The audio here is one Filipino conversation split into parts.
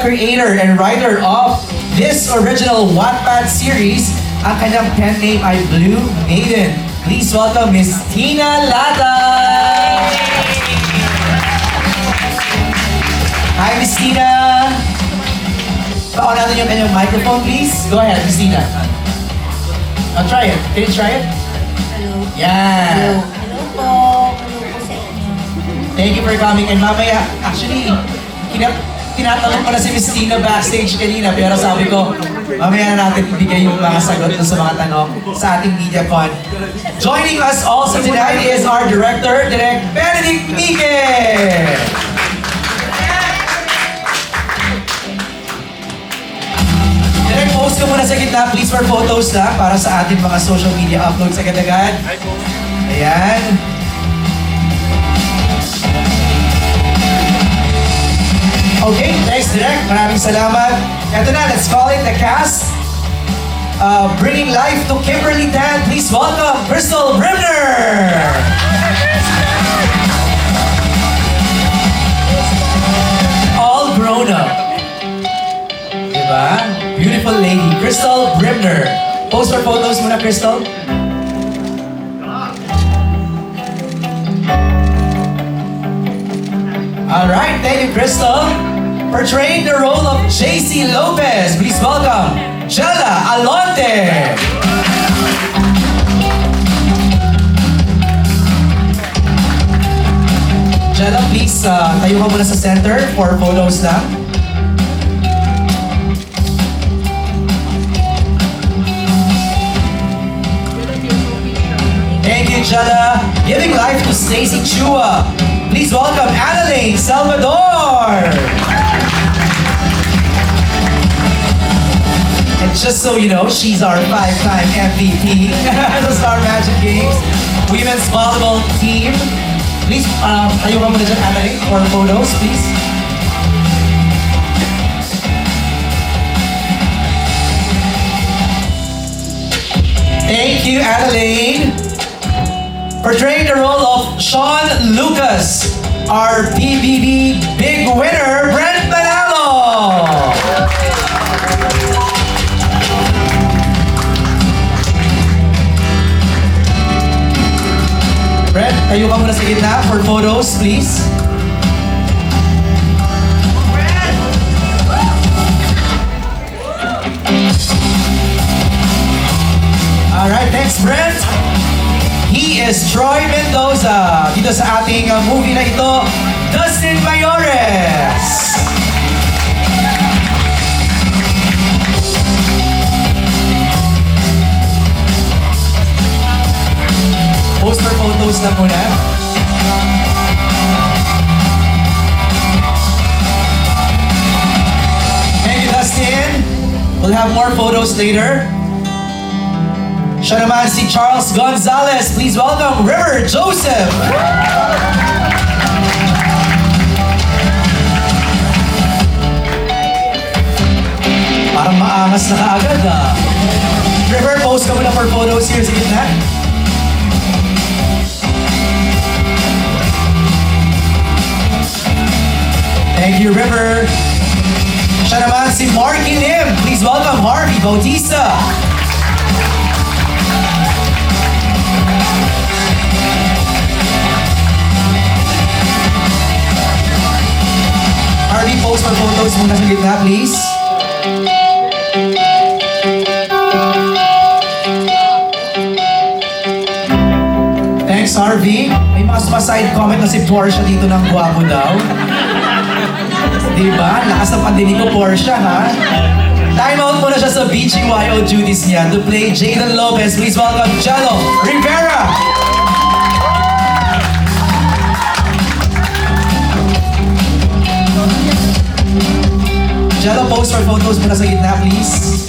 creator and writer of this original Wattpad series. Ang kanyang pen name ay Blue Maiden. Please welcome Miss Tina Latay! Hi, Miss Tina! Paon natin yung kanyang microphone, please. Go ahead, Miss Tina. Try it. Can you try it? Hello. Yeah. Hello po. Hello po sa inyo. Thank you for coming. And mamaya, actually, tinatanong ko na si Miss Tina backstage kanina, pero sabi ko, mamaya na natin ibigay yung mga sagot dun sa mga tanong sa ating MediaCon. Joining us also tonight is our director, Direct Benedict Mike! Direct, post ka muna sa gitna, please, for photos lang para sa ating mga social media uploads agad-agad. Ayan. Okay, thanks Direk. Maraming salamat. Ito na, let's call it the cast. Bringing life to Kimberly Tan. Please welcome Crystal Brimner. All grown up. Diba? Beautiful lady. Crystal Brimner. Post for photos muna, Crystal. Alright, thank you, Crystal. Portraying the role of JC Lopez, please welcome Jella Alonte. Jella, please tayo ka muna sa center for photos lang. Thank you, Jella. Giving life to Stacy Chua. Please welcome Annalyn Salvador. And just so you know, she's our 5-time MVP of the Star Magic Games Women's Volleyball Team. Please, tayo ka muna dyan, Annalyn, for photos, please. Thank you, Annalyn. Portraying the role of Sean Lucas, our PBB big winner, Brent Manalo. Brent, tayo ka muna sa gitna for photos, please. Alright, thanks Brent. He is Troy Mendoza. Dito sa ating movie na ito, Dustin Mayores. Poster photos na muna. Thank you, Dustin. We'll have more photos later. Siya naman si Charles Gonzalez. Please welcome River Joseph. Parang maangas na kaagad ah. River, post ka muna for photos here sa gitna. Thank you, River. Siya naman si Marky Lim. Please welcome Harvey Bautista. Harvey, post for photos muna sa gitna, please. Thanks, Harvey. May mga side comment na si Porsche dito ng guwapo daw. Diba? Lakas ng pandinig ko, Porsche, ha? Time out muna siya sa BGYO duties niya to play Jaden Lopez. Please welcome Jello Rivera. Jello, post for photos muna sa gitna, please.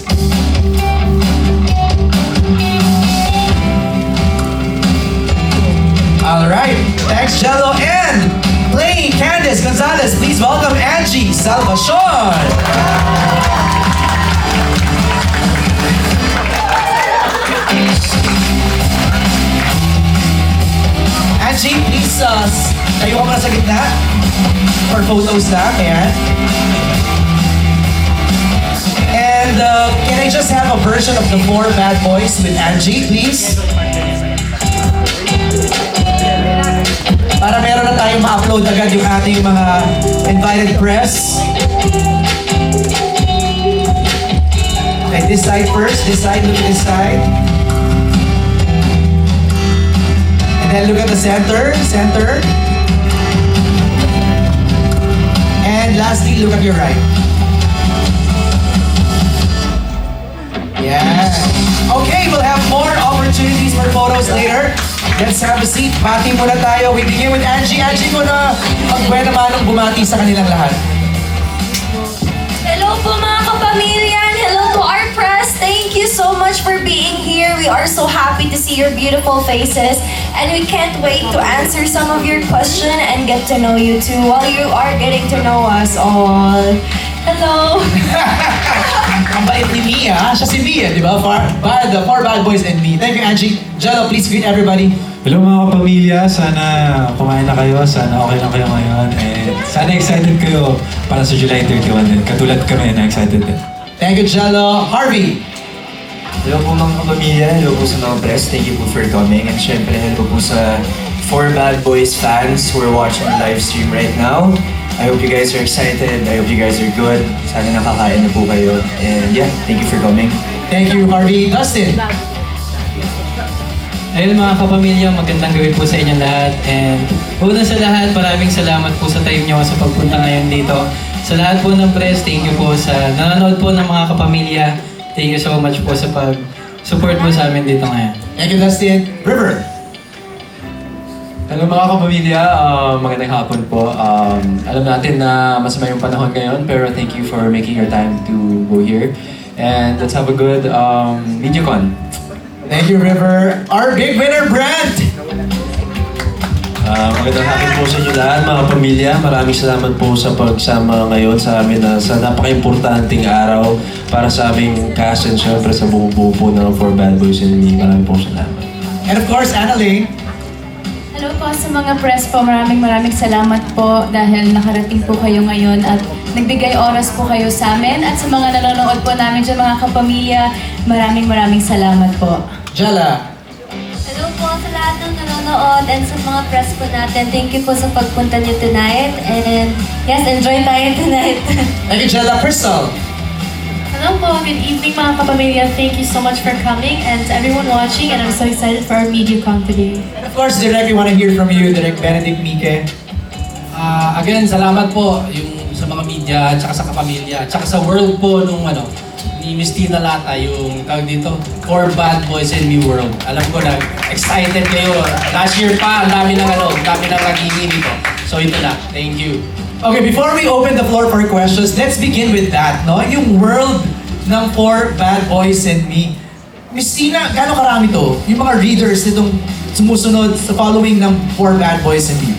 Alright, thanks Jello. And playing Candice Gonzalez, please welcome Angie Salvacion. Angie, please, tayo ka muna sa gitna for photos lang. Ayan. have a version of the Four Bad Boys with Angie, please. Para meron na tayong ma-upload agad yung ating mga invited press. Okay, this side first. This side, look at this side. And then look at the center. Center. And lastly, look at your right. Yeah. Okay, we'll have more opportunities for photos later. Let's have a seat. Bati muna tayo. We begin with Angie. Angie muna magbuena manong bumati sa kanilang lahat. Hello po mga kapamilya and hello to our press. Thank you so much for being here. We are so happy to see your beautiful faces and we can't wait to answer some of your questions and get to know you too while you are getting to know us all. Hello! Ang bait ni Mia. Siya si Mia, di ba? The Four Bad Boys and Me. Thank you, Angie. Jello, please greet everybody. Hello mga kapamilya, sana kumain na kayo, sana okay lang kayo ngayon, and sana excited kayo para sa July 31 din. Katulad kami na excited din. Thank you, Jello. Harvey. Hello po mga kapamilya, hello po sa mga press, thank you po for coming. And syempre, hello po sa Four Bad Boys fans who are watching the live stream right now. I hope you guys are excited, I hope you guys are good. Sana nakakain na po kayo. And yeah, thank you for coming. Thank you, Harvey. Dustin. Ayun mga kapamilya, magandang gabi po sa inyong lahat. And una sa lahat, maraming salamat po sa time nyo sa pagpunta ngayon dito. Sa lahat po ng press, thank you po sa nanonood po ng mga kapamilya. Thank you so much po sa pag-support po sa amin dito ngayon. Thank you, Dustin. River. Hello mga kapamilya, magandang hapon po. Alam natin na masama yung panahon ngayon, pero thank you for making your time to go here. And let's have a good MediaCon. Thank you, River. Our big winner, Brent. Magandang hapon po sa inyo lahat, mga pamilya. Maraming salamat po sa pagsama ngayon sa amin na sa napaka-importanting araw para sa aming cast and syempre sa buong buo po ng Four Bad Boys and Me. Maraming po salamat. And of course, Annalyn. Hello po sa mga press po. Maraming salamat po dahil nakarating po kayo ngayon at nagbigay oras po kayo sa amin. At sa mga nanonood po namin dyan mga kapamilya, maraming salamat po. Jella. Hello po sa lahat ng nanonood and sa mga press po natin. Thank you po sa pagpunta niyo tonight. And yes, enjoy tayo tonight. Thank you, Jella. Crystal. Hello po. Good evening mga kapamilya. Thank you so much for coming and to everyone watching. And I'm so excited for our MediaCon today. And of course, Direk, we want to hear from you, Direk Benedict Mike. Again, salamat po yung sa mga media at saka sa kapamilya at saka sa world po nung ni Miss Tina Lata, yung tawag dito, Four Bad Boys and Me World. Alam ko na, excited kayo. Last year pa, ang dami ng nagiging dito. So ito na, thank you. Okay, before we open the floor for questions, let's begin with that, no? Yung world ng Four Bad Boys and Me. Miss Tina, gaano karami to? Yung mga readers nitong sumusunod sa following ng Four Bad Boys and Me.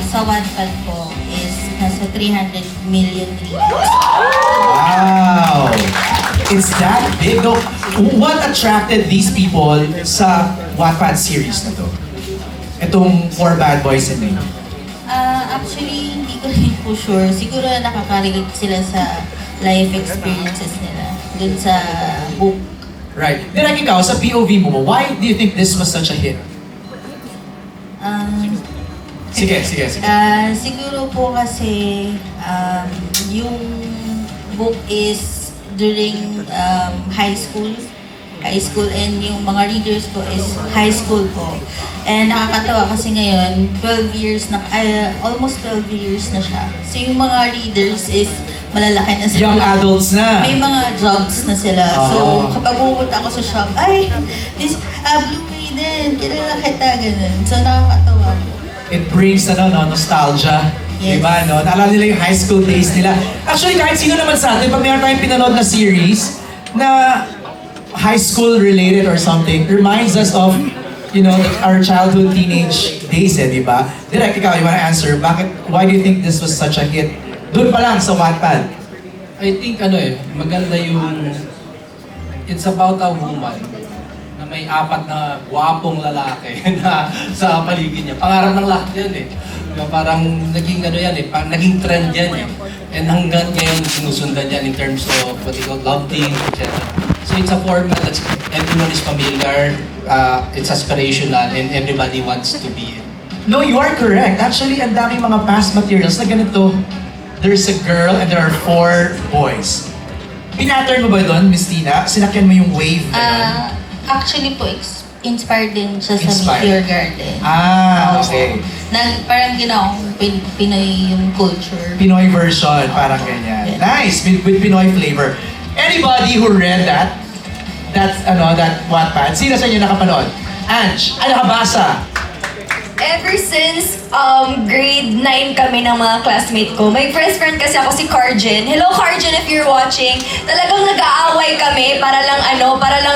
Sa Wattpad po is nasa 300 million readers. Wow! It's that big. No, what attracted these people sa Wattpad series na to? Itong Four Bad Boys and Me. Actually, hindi ko rin po sure. Siguro nakaka-relate sila sa life experiences nila dun sa book. Right. Direk, ikaw, sa POV mo, why do you think this was such a hit? Sige. Siguro po kasi yung book is during high school and yung mga readers ko is high school po. And nakakatawa kasi ngayon, 12 years na, almost 12 years na siya. So yung mga readers is malalaki na sila. Young adults na. May mga jobs na sila. So kapag pupunta ako sa shop, ay, this Blue Maiden, kilala kita, ganun. So nakakatawa po. It brings nostalgia. Yes. Diba, no? Naalala nila yung high school days nila. Actually, kahit sino naman sa atin, pag meron tayong pinanood na series na high school related or something, reminds us of, our childhood, teenage days, di ba? Direk, ikaw, you wanna answer? Why do you think this was such a hit? Doon pa lang sa Wattpad. I think maganda yung it's about a woman na may 4 na gwapong lalaki na sa paligid niya. Pangarap ng lahat yan eh. Parang naging ano yan eh, parang naging trend yan eh. And hanggang ngayon sinusundan yan in terms of what they call love team, etc. So it's a format that everyone is familiar, it's aspirational, and everybody wants to be in. No, you are correct. Actually, ang daming mga past materials na ganito. There's a girl and there are 4 boys. Pinattern mo ba doon, Miss Tina? Sinakyan mo yung wave na yun? Actually po, inspired din siya sa Inspired. Meteor Garden. Okay. Parang ginawang Pinoy yung culture. Pinoy version, parang ganyan. Nice, with Pinoy flavor. Anybody who read that Wattpad, sino sa inyo nakapanood? Ange, ano nakabasa? Ever since grade 9 kami ng mga classmate ko, may best friend kasi ako si Carjen. Hello Carjen, if you're watching. Talagang nag-aaway kami para lang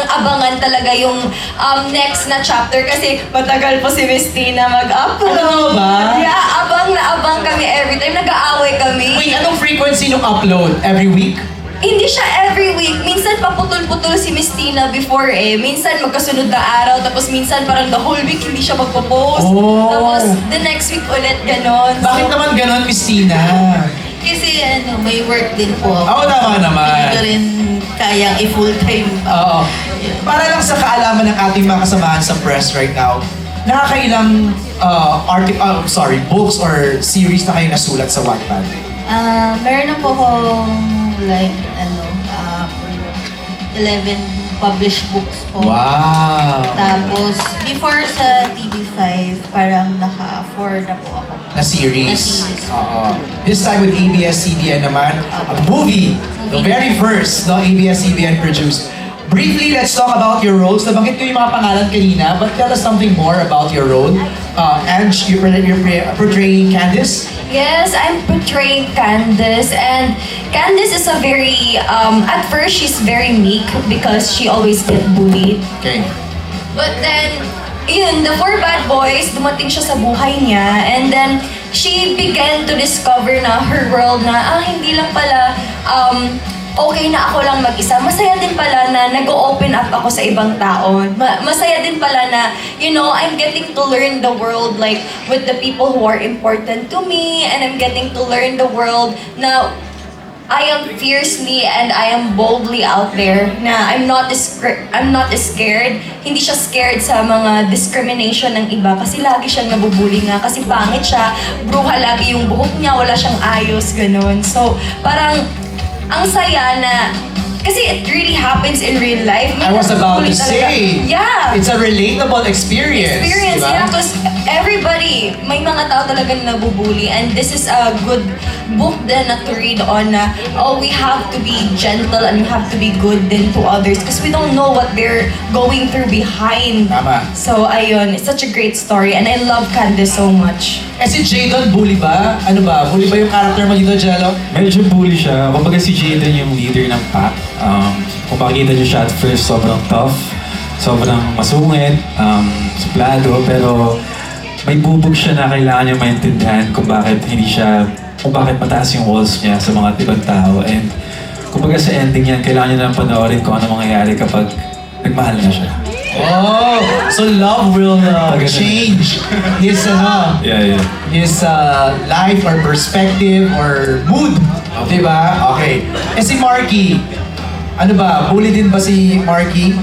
abangan talaga yung next na chapter kasi matagal po si Miss Tina mag-upload. Ano ba? Yeah, abang na abang kami every time. Nag-aaway kami. Wait, anong frequency nung upload? Every week? Hindi siya every week. Minsan paputol-putol si Miss Tina before eh. Minsan magkasunod na araw, tapos minsan parang the whole week hindi siya magpo-post. Oh. Tapos the next week ulit ganon. Bakit naman ganon, Miss Tina? Kasi may work din po ako. Oo, tama naman. Hindi ko rin kayang i-full-time. Oo. Para lang sa kaalaman ng ating mga kasamahan sa press right now, nakakailang books or series na kayo nasulat sa Wattpad? Meron na po akong 11 published books po. Wow! Tapos, before sa TV5, parang naka-4 na po ako. Na series. Na series. Oo. This time with ABS-CBN naman, a movie. The very first, no, ABS-CBN produced. Briefly, let's talk about your roles. Nabanggit ko yung mga pangalan kanina, but tell us something more about your role. Ange, you're portraying Candice. Yes, I'm portraying Candice, and Candice is a very, at first she's very meek because she always get bullied. Okay. But then, yun, the 4 bad boys, dumating siya sa buhay niya, and then she began to discover na her world na, hindi lang pala, okay na ako lang mag-isa. Masaya din pala na nag-open up ako sa ibang tao. Masaya din pala na, I'm getting to learn the world like with the people who are important to me, and I'm getting to learn the world na I am fiercely and I am boldly out there na I'm not scared. Hindi siya scared sa mga discrimination ng iba kasi lagi siyang nabubuli nga kasi pangit siya, bruha lagi yung buhok niya, wala siyang ayos, ganun. So, parang ang saya na, kasi it really happens in real life. I was about to say, yeah. it's a relatable experience. Experience, diba? yeah, because everybody, may mga tao talaga na nabubuli, and this is a good book din na to read on na, we have to be gentle and we have to be good din to others because we don't know what they're going through behind. Tama. So, ayun, it's such a great story and I love Candice so much. Eh si Jadon, bully ba? Ano ba? Bully ba yung character mo dito, Jello? Medyo bully siya. Kumbaga si Jaden yung leader ng pack. Kung makikita niyo siya at first, sobrang tough, sobrang masungit, suplado, pero may bubog siya na kailangan niya maintindihan kung bakit mataas yung walls niya sa mga ibang tao. And kumbaga sa ending yan, kailangan niya na panoorin kung ano mangyayari kapag nagmahal na siya. Oh, so love will change his his life or perspective or mood, diba? Okay. Eh si Marky, ano ba? Bully din ba si Marky?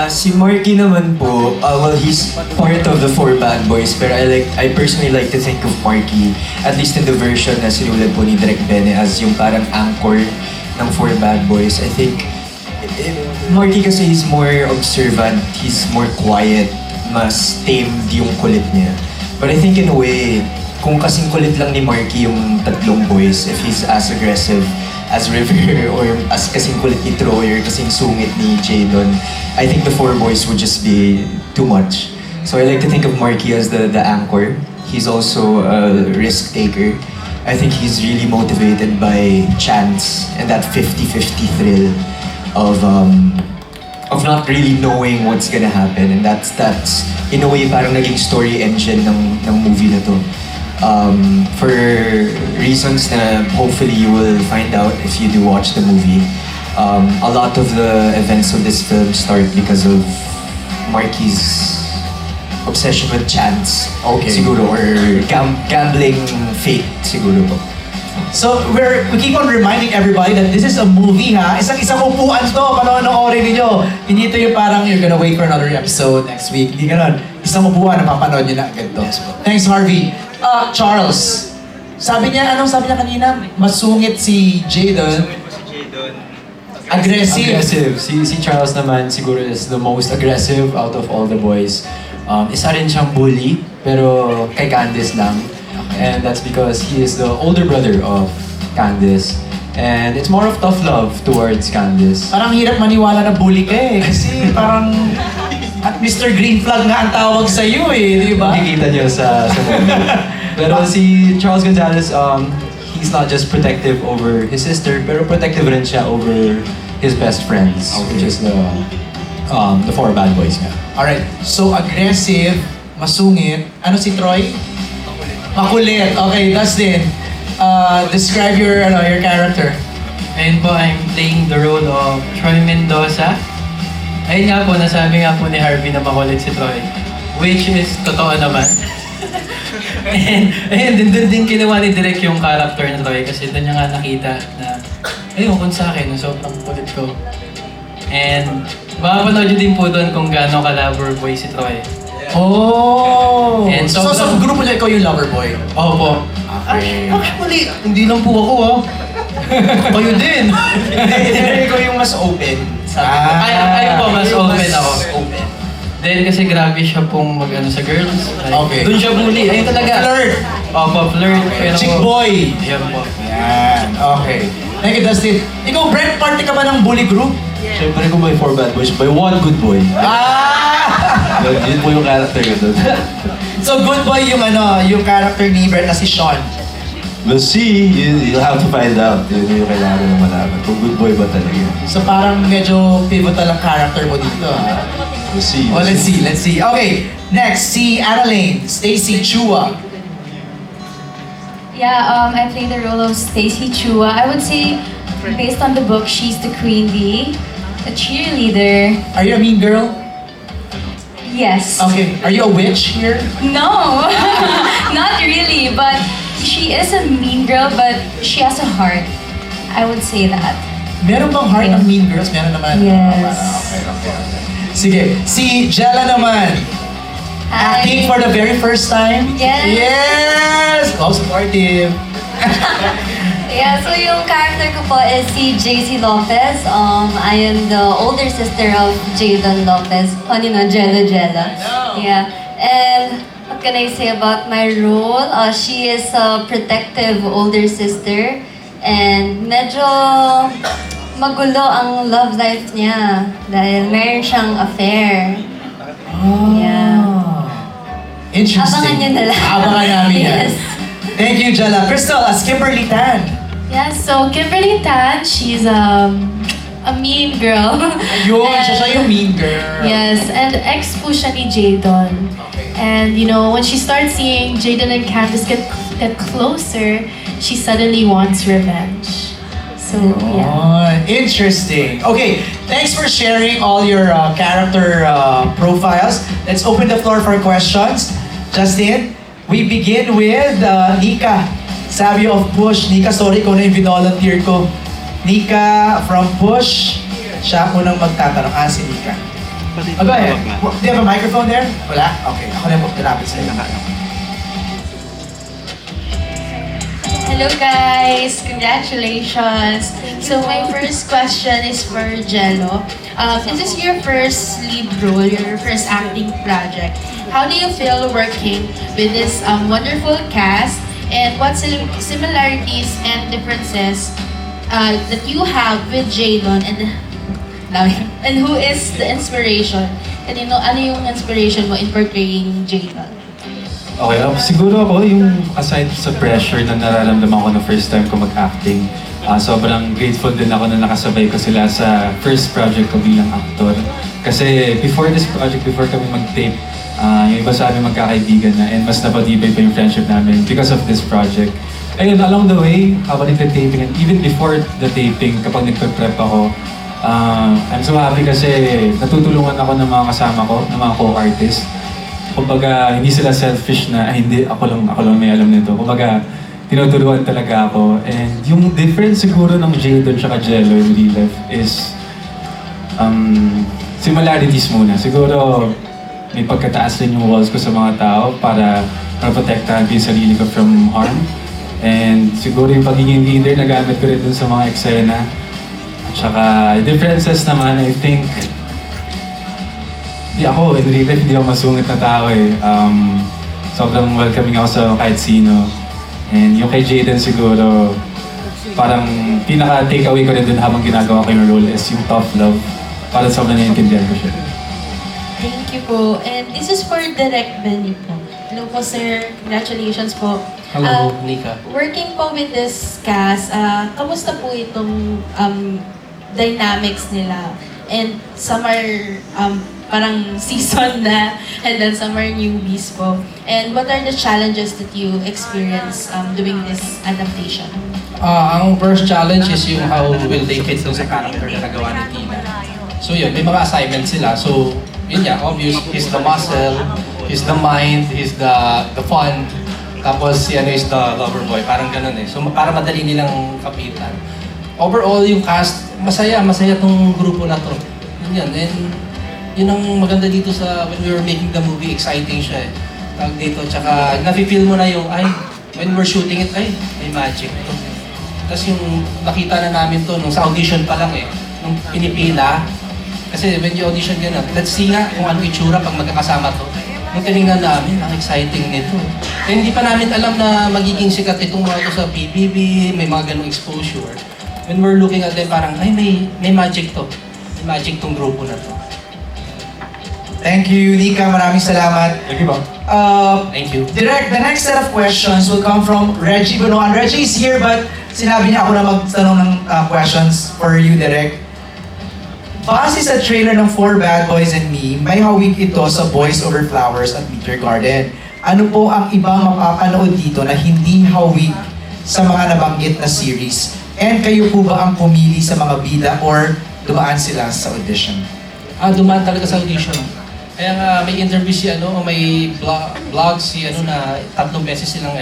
Si Marky naman po, he's part of the 4 bad boys, pero I personally like to think of Marky, at least in the version na sinulat po ni Direk Bene, as yung parang anchor ng 4 bad boys. I think Marky kasi he's more observant, he's more quiet, mas tamed yung kulit niya. But I think in a way, kung kasing kulit lang ni Marky yung 3 boys, if he's as aggressive as River or as kasing kulit ni Troyer, kasing sungit ni Jadon, I think the 4 boys would just be too much. So I like to think of Marky as the anchor. He's also a risk taker. I think he's really motivated by chance and that 50-50 thrill of not really knowing what's gonna happen, and that's in a way parang naging story engine ng movie na to. For reasons na hopefully you will find out if you do watch the movie. A lot of the events of this film start because of Marky's obsession with chance. Okay. Siguro, or gambling fate, siguro po. So, we keep on reminding everybody that this is a movie, ha? Isang upuan to, panoorin ninyo. Hindi ito yung parang you're gonna wait for another episode next week. Hindi ganun. Isang upuan, napapanood nyo na agad to. Thanks, Harvey. Charles, anong sabi niya kanina? Masungit si Jadon. Aggressive. Aggressive. Si Charles naman siguro is the most aggressive out of all the boys. Isa rin siyang bully, pero kay Candice lang. And that's because he is the older brother of Candice. And it's more of tough love towards Candice. Parang hirap maniwala na bully ka eh. Kasi parang at Mr. Green Flag nga ang tawag sa iyo eh, di ba? Makikita niyo sa movie. Pero si Charles Gonzalez, he's not just protective over his sister, pero protective rin siya over his best friends, which is the four bad boys nga. Alright, so aggressive, masungit. Ano si Troy? Makulit. Okay, Dustin. Describe your character. Ayun po, I'm playing the role of Troy Mendoza. Ayun nga po, nasabi nga po ni Harvey na makulit si Troy. Which is, totoo naman. And ayun, dun din kinuha ni Direk yung character na Troy kasi doon niya nga nakita na ayun, kung sa akin, na sobrang kulit ko. And makapanood nyo din po doon kung gaano ka-lover boy si Troy. Oh! And So sa grupo niya, ikaw yung lover boy. Opo. Actually, hindi lang po ako Kayo din. Ikaw yung mas open. Ay po, mas open ako. Open. Then kasi grabe siya pong mag-ano sa girls. Like, Okay. Doon siya bully. Ayun talaga. Flirt. Opo, flirt. Pero Chick boy. Yan po. Yan. Okay. Thank you, Dustin. Ikaw, Brent, party ka ba ng bully group? Siyempre kung may 4 bad boys, may 1 good boy. Yun po yung character ko doon. So, good boy yung character ni Brent na si Sean. We'll see. You'll have to find out. Yun yung kailangan ng malaman. Kung good boy ba talaga. So, parang medyo pivotal ang character mo dito, ha? We'll see. Oh, let's see. Okay, next, si Annalane, Stacy Chua. Yeah, I play the role of Stacy Chua. I would say, based on the book, she's the queen bee, a cheerleader. Are you a mean girl? Yes. Okay, are you a witch here? No, not really, but she is a mean girl, but she has a heart. I would say that. Meron bang heart ng mean girls? Meron naman. Yes. Okay. Sige, si Jella naman. Acting for the very first time? Yes. Yes! Oh, supportive. Yeah, so yung character ko po is si JC Lopez. I am the older sister of Jadon Lopez. Jella. Yeah. And what can I say about my role? She is a protective older sister. And medyo magulo ang love life niya. Dahil meron siyang affair. Yeah. Interesting. Abangan niyo na lang. Abangan namin yan. Yes. Thank you, Jella. Crystal, as Kimberly Tan. Yeah, so Kimberly Tan, she's a mean girl. Yun, siya yung mean girl. Yes, and ex po siya ni Jadon. And you know, when she starts seeing Jadon and Candice get closer, she suddenly wants revenge. So yeah. Oh, interesting. Okay, thanks for sharing all your character profiles. Let's open the floor for questions. Justin, we begin with Nika. Sabi of Push. Nika, sorry kung na yung volunteer ko. Nika from Push. Siya munang magtatanong. Si Nika. Oh, go ahead. Do you have a microphone there? Wala? Okay. Ako na po. Lapit sa'yo. Hello guys! Congratulations! So my first question is for Jello. This is your first lead role, your first acting project. How do you feel working with this wonderful cast? And what similarities and differences that you have with Jadon and who is the inspiration? And ano yung inspiration mo in portraying Jadon? Okay, siguro ako yung aside sa pressure na nararamdaman ko na first time ko mag-acting, sobrang grateful din ako na nakasabay ko sila sa first project ko bilang actor. Kasi before this project, before kami mag-tape, yung iba sa amin magkakaibigan na and mas napatibay pa yung friendship namin because of this project. Ayun, along the way, habang nagka-taping and even before the taping, kapag nagpe-prep ako, I'm so happy kasi natutulungan ako ng mga kasama ko, ng mga co-artists. kumbaga, hindi sila selfish na, "Ay, hindi, ako lang may alam nito." Kumbaga, tinuturuan talaga ako. And yung difference siguro ng Jadon tsaka Jello in real life is similarities muna. Siguro, may pagkataas rin yung walls ko sa mga tao para protektahan ko yung sarili ko from harm. And siguro yung pagiging leader, nagamit ko rin dun sa mga eksena. At saka, differences naman, I think, in real life, hindi ako masungit na tao eh. Sobrang welcoming ako sa kahit sino. And yung kay Jadon siguro, parang pinaka-takeaway ko rin dun habang ginagawa ko yung role is yung tough love. Para sobrang naiintindihan ko siya. Thank you po. And this is for Direct Benny po. Hello po, sir. Congratulations po. Hello, Nika. Working po with this cast, kamusta po itong dynamics nila? And some are parang season na, and then some are newbies po. And what are the challenges that you experience doing this adaptation? Ang first challenge is yung how will they fit dun sa character na nagawa ni Tina. So yun, may mga assignments sila. So yun nga, obvious, he's the muscle, he's the mind, he's the fun. Tapos si ano is the lover boy, parang ganun eh. So para madali nilang kapitan. Overall, yung cast, masaya tong grupo na to. Yun yan. And yun ang maganda dito sa when we were making the movie, exciting siya eh. Tawag dito, tsaka nafe-feel mo na yung, ay, when we're shooting it, ay, may magic to. Tapos yung nakita na namin to, nung sa audition pa lang eh, nung pinipila, kasi when you audition gano'n, let's see nga kung ano itsura pag magkakasama to. Nung tinignan namin, ang exciting nito. Eh, hindi pa namin alam na magiging sikat itong mga to sa PBB, may mga ganong exposure. When we're looking at them, parang, ay, may magic to. May magic tong grupo na to. Thank you, Nika. Maraming salamat. Thank you, Bob. Thank you. Direct, the next set of questions will come from Reggie Bunuan. Reggie is here, but sinabi niya ako na magtanong ng questions for you, Direct. Base sa trailer ng For Bad Boys and Me, may hawig ito sa Boys Over Flowers at Meet Your Garden. Ano po ang ibang mapapanood dito na hindi hawig sa mga nabanggit na series? And kayo po ba ang pumili sa mga bida or dumaan sila sa audition? Dumaan talaga sa audition. Kaya nga may interview si o may vlog si na 3 beses silang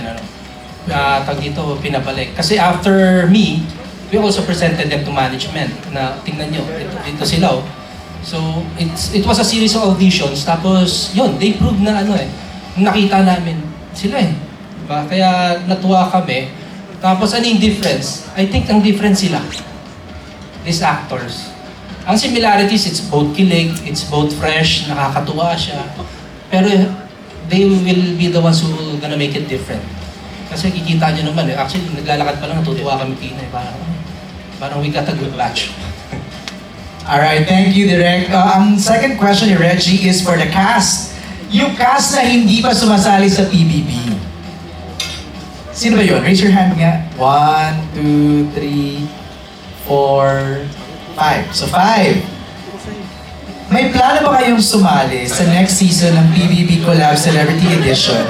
tag dito pinabalik. Kasi after Me, we also presented them to management na tingnan nyo, dito sila oh. So it was a series of auditions, tapos yun, they proved na nakita namin sila eh. Diba? Kaya natuwa kami. Tapos ano yung difference? I think ang difference sila, these actors. Ang similarities, it's both kilig, it's both fresh, nakakatuwa siya. Pero they will be the ones who will gonna make it different. Kasi kikita nyo naman actually naglalakad pa lang, natutuwa kami Tina eh. Parang we got a good match. Alright, thank you, Direk. Ang second question ni Reggie is for the cast. Yung cast na hindi pa sumasali sa PBB. Sino ba yun? Raise your hand nga. 1, 2, 3, 4, 5. So 5. May plano ba kayong sumali sa next season ng PBB Collab Celebrity Edition?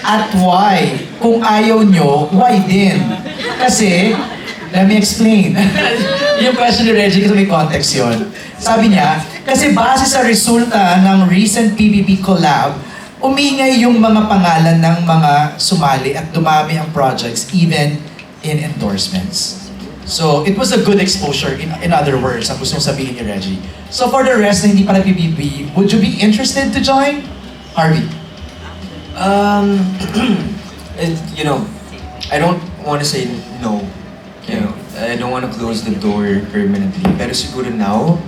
At why? Kung ayaw nyo, why din? Kasi, let me explain. Yung question ni Reggie kasi may context yun. Sabi niya, kasi base sa resulta ng recent PBB Collab, umingay yung mga pangalan ng mga sumali at dumami ang projects even in endorsements. So, it was a good exposure, in other words, ang gustong sabihin ni Reggie. So, for the rest na hindi pa nag-PBB, would you be interested to join? Harvey? And, I don't want to say no. I don't want to close the door permanently. Pero siguro now,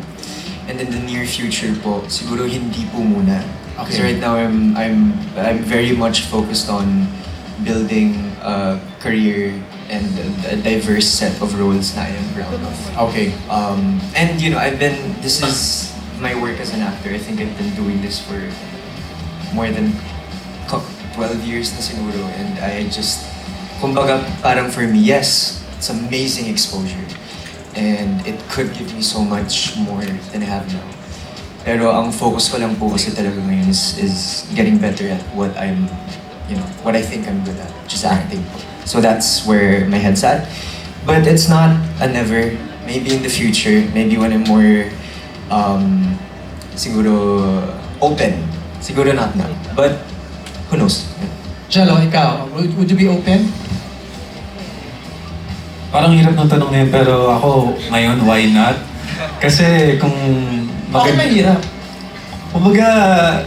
and in the near future po, siguro hindi po muna. Because right now, I'm very much focused on building a career and a diverse set of roles na I am proud of. Okay. And this is my work as an actor. I think I've been doing this for more than 12 years na siguro. And I just, kumbaga parang for me, yes, it's amazing exposure. And it could give me so much more than I have now. Pero ang focus ko lang po kasi talaga ngayon is getting better at what what I think I'm good at, which is acting po. So that's where my head's at. But it's not a never. Maybe in the future, maybe when I'm more, siguro, open. Siguro not now. But, who knows? Jello, ikaw, would you be open? Parang hirap ng tanong na yun, pero ako ngayon, why not? Kasi kung Bakit mahirap? kumbaga,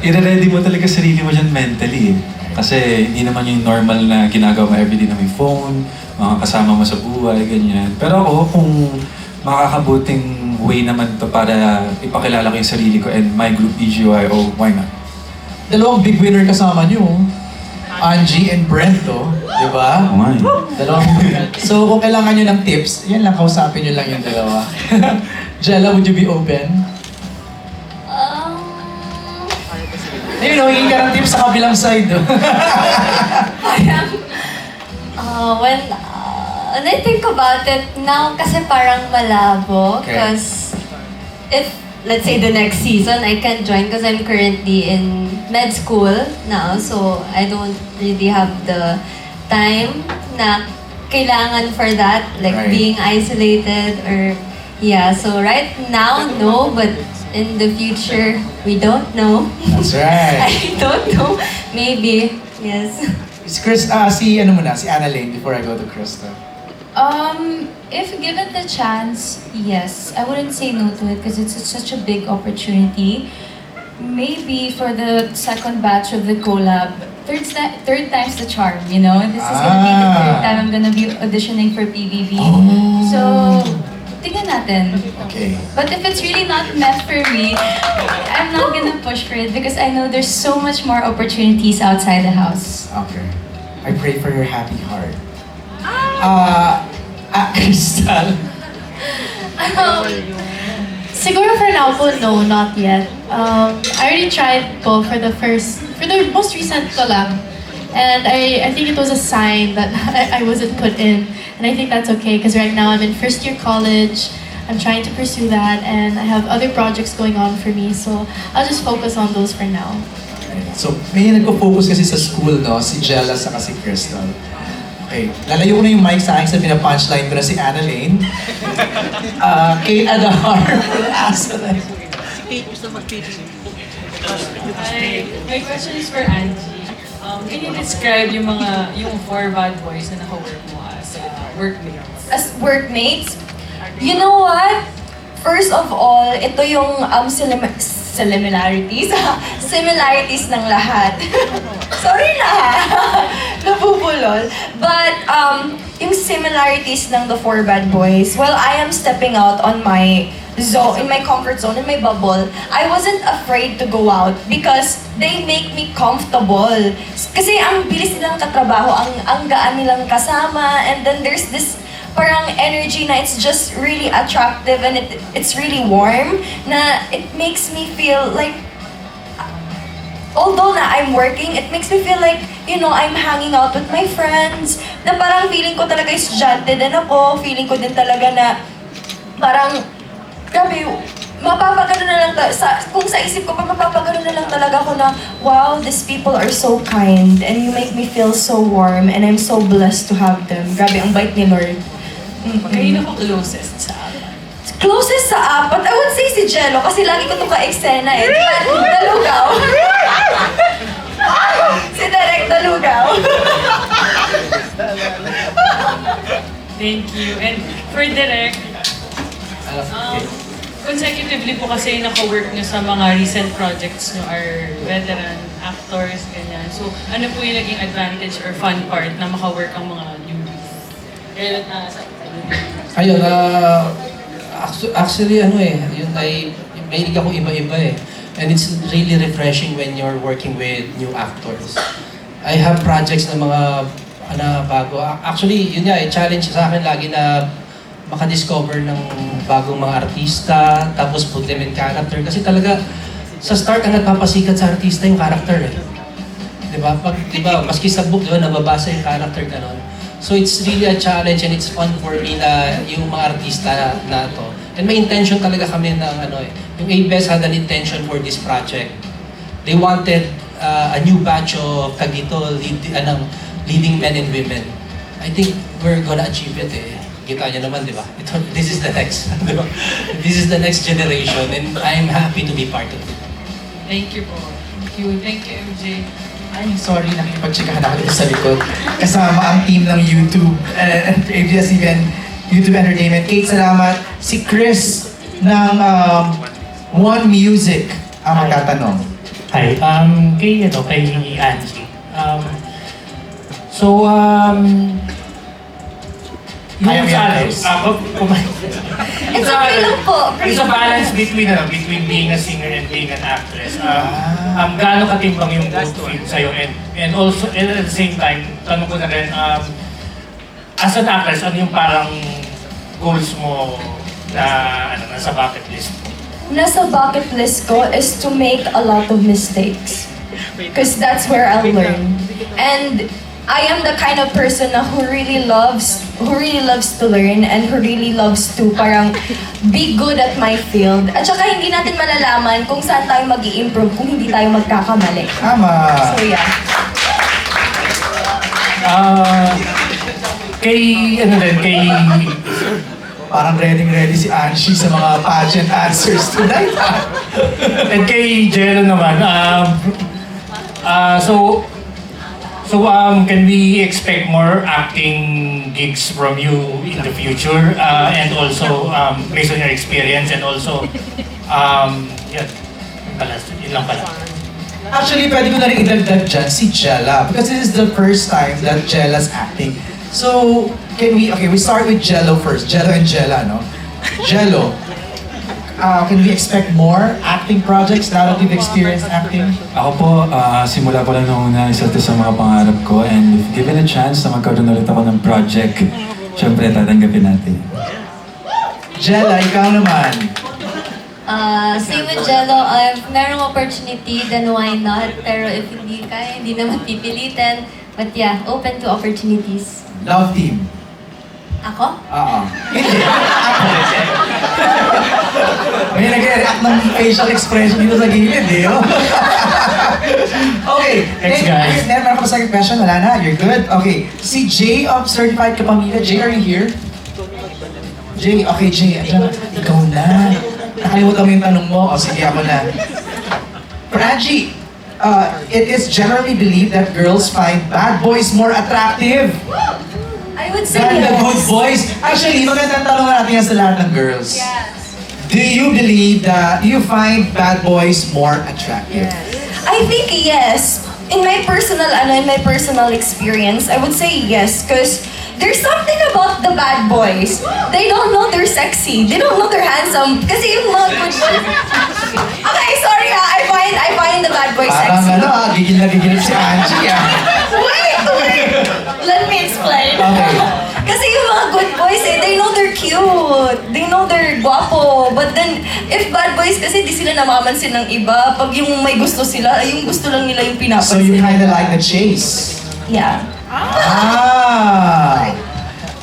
i-ready mo talaga sarili mo dyan mentally. Kasi hindi naman yung normal na ginagawa mo everyday na may phone, mga kasama mo sa buhay, ganyan. Pero ako, kung makakabuting way naman to para ipakilala ko yung sarili ko and my group EGYO, why not? Dalawang big winner kasama nyo. Angie and Brent, oh. Di ba? Oo nga eh. Dalawang So, kung kailangan nyo ng tips, yan lang, kausapin nyo lang yung dalawa. Jella, would you be open? Ayun, hingi ka ng tips sa kabilang side. Oh. When I think about it now, kasi parang malabo. Okay. Because if, let's say, the next season, I can't join because I'm currently in med school now. So, I don't really have the time na kailangan for that. Like, Right. being isolated or... Yeah, so right now, no. But in the future, we don't know. That's right. I don't know. Maybe. Yes. Si Chris, si Anna Lane before I go to Krista. If given the chance, yes. I wouldn't say no to it because it's such a big opportunity. Maybe for the second batch of the collab, third time's the charm, you know? This is gonna be the third time I'm gonna be auditioning for PBB. So, tingnan natin. Okay. But if it's really not meant for me, I'm not gonna push for it because I know there's so much more opportunities outside the house. Okay. I pray for your happy heart. Crystal. Siguro for now po, no, not yet. I already tried po for the most recent collab. And I think it was a sign that I wasn't put in. And I think that's okay because right now I'm in first year college. I'm trying to pursue that and I have other projects going on for me. So I'll just focus on those for now. So, may nagpo-focus kasi sa school, no? Si Jella saka si Crystal. Okay, lalayo ko na yung mic sa akin sa pina-punchline ko na si Anna Lane. Kate Adahar will ask that. Hi, my question is for Angie. Can you describe yung four bad boys na naka-work mo as workmates? As workmates, you know what? First of all, ito yung similarities ng lahat. Sorry na ha. Nabubulol. But yung similarities ng the four bad boys, well, I am stepping out on my zone, in my comfort zone, in my bubble. I wasn't afraid to go out because they make me comfortable. Kasi ang bilis nilang katrabaho, ang gaan nilang kasama, and then there's this parang energy na it's just really attractive and it's really warm na it makes me feel like although na I'm working, it makes me feel like, you know, I'm hanging out with my friends, na parang feeling ko talaga estudyante din ako, feeling ko din talaga na parang grabe, mapapagano na lang kung sa isip ko pa mapapagano na lang talaga ako na wow, these people are so kind and you make me feel so warm and I'm so blessed to have them. Grabe, ang bait ni Lord. Kanino ko closest sa apat? Closest sa apat, I would say si Jello kasi lagi ko itong ka-eksena eh. Dalugaw. Si Derek Dalugaw. Thank you. And for Direk, consecutively po kasi naka-work nyo sa mga recent projects nyo are veteran actors, ganyan. So, ano po yung naging advantage or fun part na maka-work ang mga newbies? Kaya Ayun, actually yun ay mahilig ako iba-iba eh. And it's really refreshing when you're working with new actors. I have projects na mga bago. Actually, yun nga, challenge sa akin lagi na makadiscover ng bagong mga artista, tapos put them in character. Kasi talaga, sa start ang nagpapasikat sa artista yung character eh. Diba? Maski sa book, diba, nababasa yung character ganon. So it's really a challenge and it's fun for me na yung mga artista na to. And may intention talaga kami ng yung ABS had an intention for this project. They wanted a new batch of leading men and women. I think we're gonna achieve it eh. Kita nyo naman, di ba? This is the next, di ba? This is the next generation and I'm happy to be part of it. Thank you po. you. Thank you, MJ. Ay, sorry, nakikipag-chikahan ako dito sa likod. Kasama ang team ng YouTube, ABS-CBN YouTube Entertainment. Kate, salamat. Si Chris ng One Music ang magtatanong. Hi, kay Angie. Kaya mo yan, Chris. It's okay lang po. It's a balance between being a singer and being an actress. Gaano katimbang yung both field sa'yo and also and at the same time, tanong ko na rin, as an actress, ano yung parang goals mo na nasa bucket list mo? Nasa bucket list ko is to make a lot of mistakes. Because that's where I'll learn. And I am the kind of person na who really loves to learn and who really loves to parang be good at my field. At saka hindi natin malalaman kung saan tayo mag-i-improve kung hindi tayo magkakamali. Tama. So yeah. Kay Parang ready si Angie sa mga pageant answers tonight. and kay Jello naman, can we expect more acting gigs from you in the future? And also, based on your experience and also, yun lang pala. Actually, pwede ko na rin idagdag dyan si Jella because this is the first time that Jella's acting. So, we start with Jello first. Jello and Jella, no? Jello, can we expect more acting projects now that you've experienced acting? Ako po, simula ko lang nung una, isa ito sa mga pangarap ko, and if given a chance na magkaroon ulit ako ng project, syempre tatanggapin natin. Jella, ikaw naman. Same with Jello, if merong opportunity, then why not? Pero if hindi kaya, hindi naman pipilitin. But yeah, open to opportunities. Love team. Ako? Oo. Hindi. Ako. May nag-react ng facial expression dito sa gilid, eh. Oh. Okay. Thanks, guys. Meron ako sa second question. Wala na. You're good? Okay. Si Jay of Certified Kapamilya. Jay, are you here? Jay, okay, Jay. Ikaw na. Nakalimutan mo yung tanong mo. O, sige, ako na. For Angie, it is generally believed that girls find bad boys more attractive I would say than the yes. good boys. Actually, magandang tanong natin yan sa lahat ng girls. Yes. Do you believe that you find bad boys more attractive? I think yes. In my personal experience, I would say yes, because there's something about the bad boys. They don't know they're sexy. They don't know they're handsome. Kasi yung mga good boys. Okay, sorry I find the bad boys Parang sexy. gigil na gigil si Angie Wait! Let me explain. Okay. Kasi yung mga good boys they know they're cute. They know they're guwapo. But then, if bad boys kasi di sila namamansin ng iba. Pag yung may gusto sila, yung gusto lang nila yung So pinapansin. you kind of like the chase? Yeah.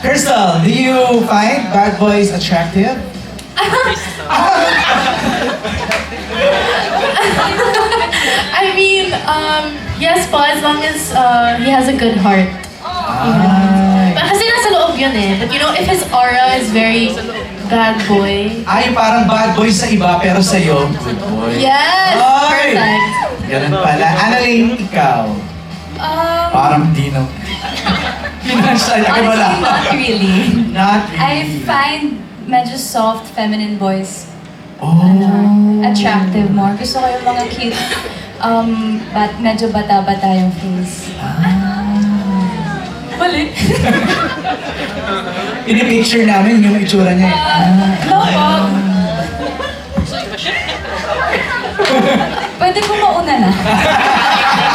Crystal, do you find bad boys attractive? I mean, yes po, as long as he has a good heart. Kasi nasa loob yun eh. But you know, if his aura is very bad boy. Ay, parang bad boy sa iba, pero sa'yo, good boy. Yes! Ay! Perfect. Ganun pala. Annalyn, ikaw. Parang di no. Financial, wala. Honestly, not really. Not I really. find medyo soft, feminine boys Oh. attractive more. Gusto ko yung mga cute, medyo bata-bata yung face. Mali. Pinipicture namin yung itsura niya. No po. Pwede po mauna na.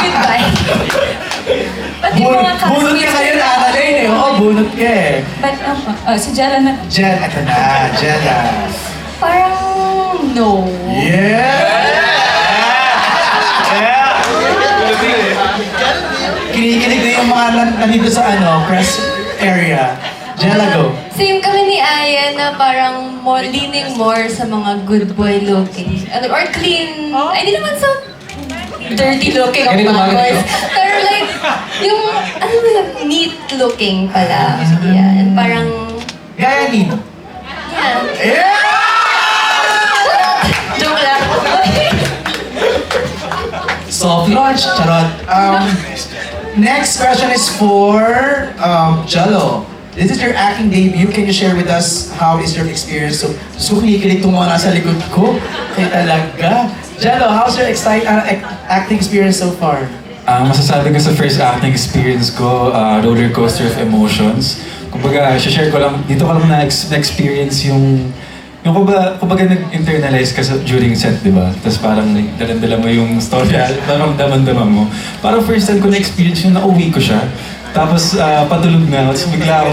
Goodbye. Pati mga Bunot ka kayo na Annalyn eh. Oo, bunot ka eh. But, si Jella na. Jen, eto na. Jella. Parang no. Yeah! Kinikilig na yung mga nandito sa press area. Jella, go. Same kami ni Aya na parang leaning more sa mga good boy looking. Or clean. Ay, di naman sa dirty looking ang Ganito mga ba? boys. Pero like, yung, neat looking pala. Yeah, and parang, Gaya nino. yeah. Yeah! Joke lang. Soft launch, charot. Next question is for Jello. This is your acting debut. Can you share with us how is your experience? So, kinikilig itong mga nasa likod ko. Kaya talaga. Jello, how's your acting experience so far? Masasabi ko sa first acting experience ko, roller coaster of emotions. Kumbaga, share ko lang, dito ko lang na-experience yung kumbaga nag-internalize ka during set, di ba? Tapos parang dalan-dala mo yung story, parang daman-daman mo. Parang first time ko na-experience yung nauwi ko siya. Tapos patulog na, tapos bigla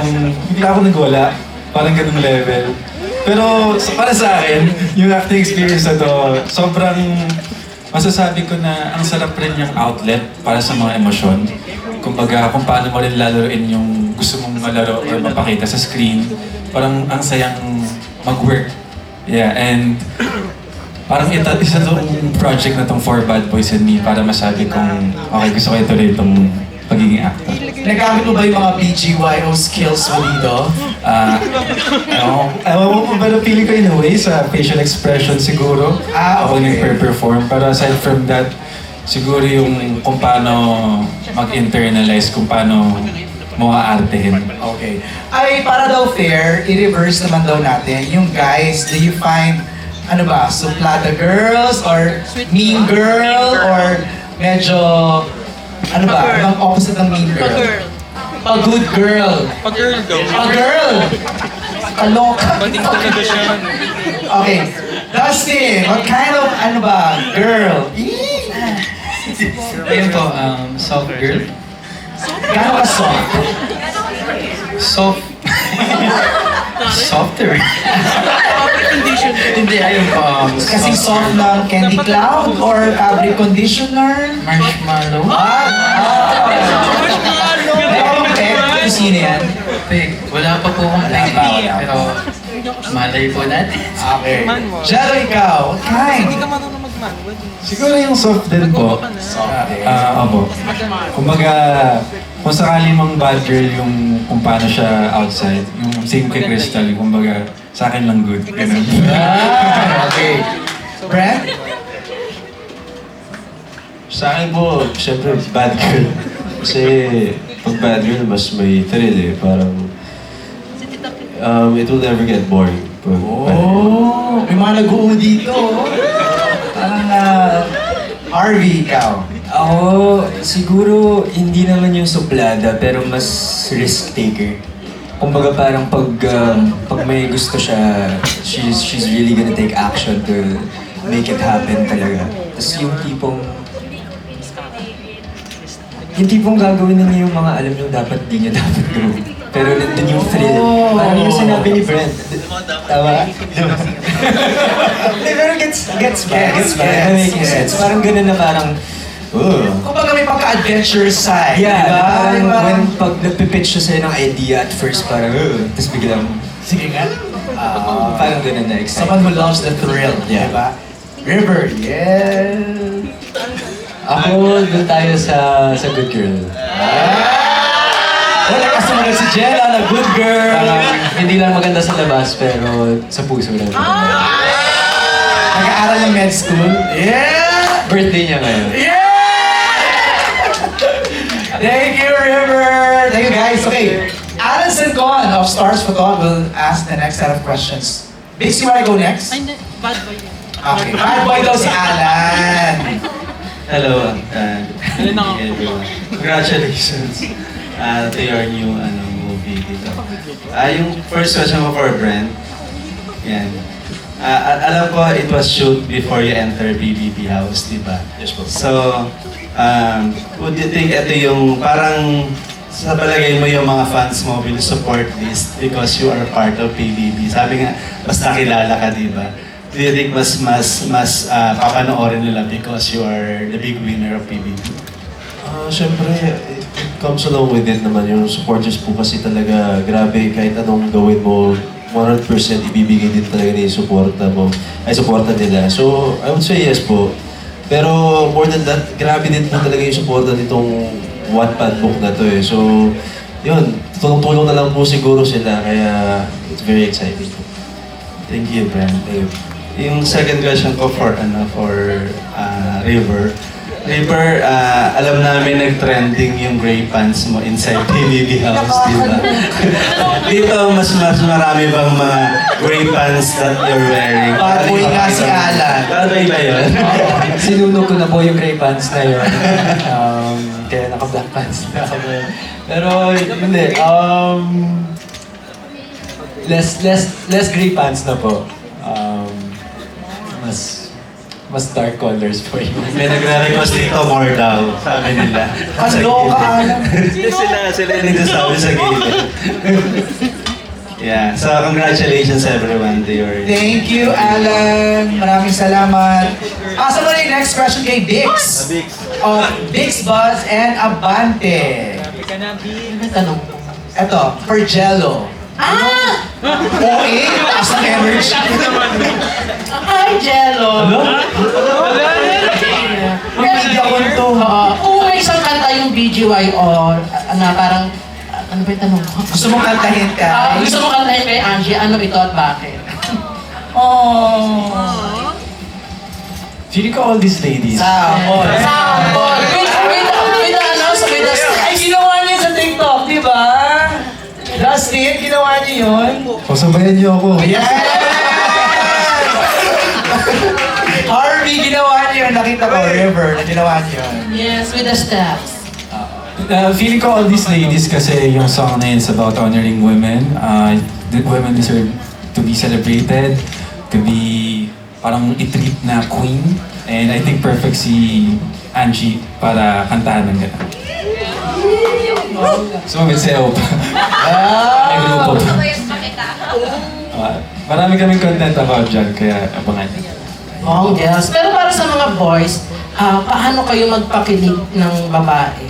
akong nagwala. Parang ganung level. Pero para sa akin, yung acting experience na to, sobrang masasabi ko na ang sarap rin yung outlet para sa mga emosyon. Kumbaga, kung paano mo rin lalaroin yung gusto mong malaro or mapakita sa screen. Parang ang sayang mag-work. Yeah, and parang isa tong project na tong For Bad Boys and Me para masabi kong okay, gusto ko ituloy itong pagiging actor. Nagamit mo ba yung mga BGYO skills mo dito? Ewan mo, pero feeling ko in a way sa facial expression siguro. Ako Okay. nag-perform. Pero aside from that, siguro yung kung paano mag-internalize, kung paano mo aartehin. Okay. Ay, para daw fair, i-reverse naman daw natin. Yung guys, do you find, ano ba, suplada girls or mean girl or medyo, ano ba, ang opposite ng mean girl? A-good girl. Pag-girl daw. A-girl! Kaloka. Banding talaga siya. Okay. Dustin, what kind of, ano ba, girl? Ayun po, soft girl. Gano'n ka soft? Soft. Softer. Hindi, ayun po. Kasing soft ng Candy Cloud or fabric conditioner? Marshmallow. Sino yan? Wala pa po akong idea, pero malay po natin. Okay. Jello, ikaw, what kind? Siguro yung soft din po. Opo. Kumbaga, kung sakali mang bad girl yung kung paano siya outside, yung same kay Crystal, kumbaga, sa akin lang good. Ganun. Okay. Brent? Sa akin po, syempre, bad girl. Kasi pag bad girl, mas may thrill eh. Parang, it will never get boring. Pag Oh, may mga nag-uo dito. Parang, Harvey, ikaw. Ako, siguro hindi naman yung suplada, pero mas risk taker. Kumbaga parang pag may gusto siya, she's really gonna take action to make it happen talaga. Tapos yung tipong gagawin na niya yung mga alam niyo dapat di niya dapat gawin. Pero nandun yung thrill. Parang yung sinabi ni Brent. Tama? Pero gets making sense. Parang ganun na parang, Kumbaga may pagka-adventure side, yeah, di ba? parang when pag nagpipitch siya sa'yo ng idea at first parang, tapos biglang, Sige nga. parang ganun na excited. Someone who loves the thrill, Yeah. di ba? River, yeah. Ako, doon tayo sa Good Girl. Wala ka sumunod si Jella na good girl. Hindi lang maganda sa labas, pero sa puso lang. Nag-aaral ng med school. Yeah! Birthday niya ngayon. Yeah! Thank you, River! Thank you, guys. Okay, Alan Sincon of Stars Photog will ask the next set of questions. Bix, you wanna go next? Ay, hindi. Bad boy yun. Okay, bad boy daw si Alan. Hello, everyone. Congratulations to your new movie dito. Yung first question ko for Brent. Yan. Alam ko it was shoot before you enter PBB House, di ba? Yes po. So, would you think ito yung parang sa palagay mo yung mga fans mo will support this because you are part of PBB? Sabi nga, basta kilala ka, di ba? Do you think mas papanoorin nila because you are the big winner of PBB? Siyempre, it comes along with it naman. Yung supporters po kasi talaga, grabe, kahit anong gawin mo, 100% ibibigay din talaga na yung suporta nila. So, I would say yes po. Pero more than that, grabe din po talaga yung suporta nitong Wattpad book na to eh. So, yun, tulong-tulong na lang po siguro sila, kaya it's very exciting po. Thank you, Brent. Yung second question ko for River. Reaper, alam namin nag-trending yung gray pants mo inside PBB House, di ba? Dito, mas marami bang mga gray pants that you're wearing? Parboy nga si Alan. Parboy ba yun? Sinunog ko na po yung gray pants na yun. Kaya naka-black pants na ako. Pero hindi, less gray pants na po. Mas dark colors po yun. May nagre-request dito more daw, sabi nila. Ano ka, Alan? Sila yung nagsasabi sa gilid. Yeah, so congratulations everyone to your... Thank you, Alan. Maraming salamat. Asa mo na yung next question kay Bix? Bix, Buzz, and Abante. Tanong. Eto, for Jello. OA, as an energy. Hi, Jello! Media ko to. Oo, may isang kanta yung BGY na parang, ano ba yung tanong ko? Gusto mo kantahin ka? Gusto mo kantahin kay Angie, ano ito at bakit? Feeling ko all these ladies. Sample. Sample! With the announce, with the steps. Ay, ginawa niya sa TikTok, di ba? Dustin, ginawa niya yun. Pasabayan niyo ako. Yes! Harvey, ginawa niya yun. Nakita ko, River, na ginawa niya yun. Yes, with the steps. Feeling ko all these ladies kasi yung song na yun is about honoring women. The women deserve to be celebrated, to be parang i-treat na queen. And I think perfect si Angie para kantahan ng gano'n. Sumisayaw pa. May grupo pa. Marami kaming content about dyan, kaya abangan niyo. Oh, yes. Pero para sa mga boys, paano kayo magpakilig ng babae?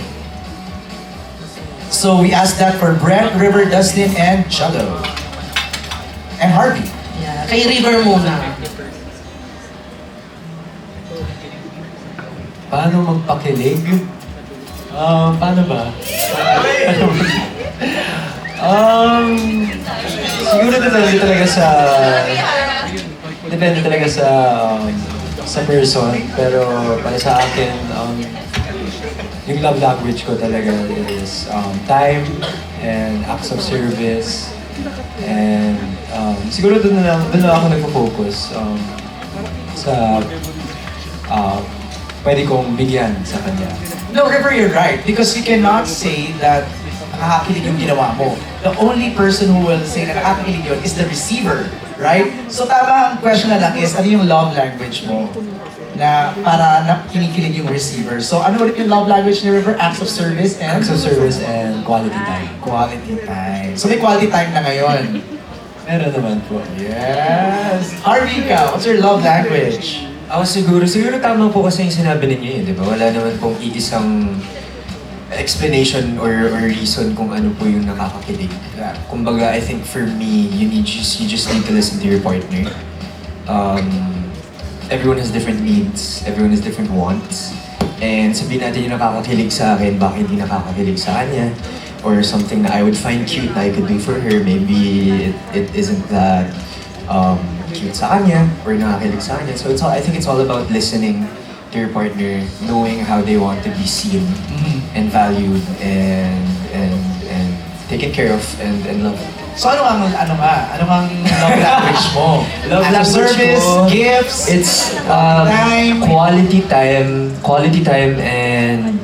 So we asked that for Brent, River, Dustin, and Jello. And Harvey. Yeah. Kay River muna. Paano magpakilig? Paano ba? Siguro depende talaga sa person, pero para sa akin, yung love language ko talaga is time and acts of service, and siguro doon na ako nagpo-focus sa pwede kong bigyan sa kanya. No, River, you're right. Because you cannot say that nakakakilig yung ginawa mo. The only person who will say na nakakakilig yun is the receiver, right? So tama ang question na lang is, ano yung love language mo? Na para na kinikilig yung receiver. So ano ulit yung love language ni River? Acts of service and? Acts of service and quality time. Quality time. So may quality time na ngayon. Meron naman po. Yes! Harvey, ikaw, what's your love language? Ako siguro tama po kasi yung sinabi ninyo di ba? Wala naman pong iisang explanation or reason kung ano po yung nakakakilig. Kumbaga, I think for me, you just need to listen to your partner. Everyone has different needs, everyone has different wants. And sabihin natin yung nakakakilig sa akin, bakit hindi nakakakilig sa kanya? Or something that I would find cute that I could do for her, maybe it isn't that cute sa kanya or nakakilig sa kanya. So I think it's all about listening to your partner, knowing how they want to be seen and valued and taken care of and loved. So ano ang love language mo? Love language service, ko, gifts, it's time, quality time and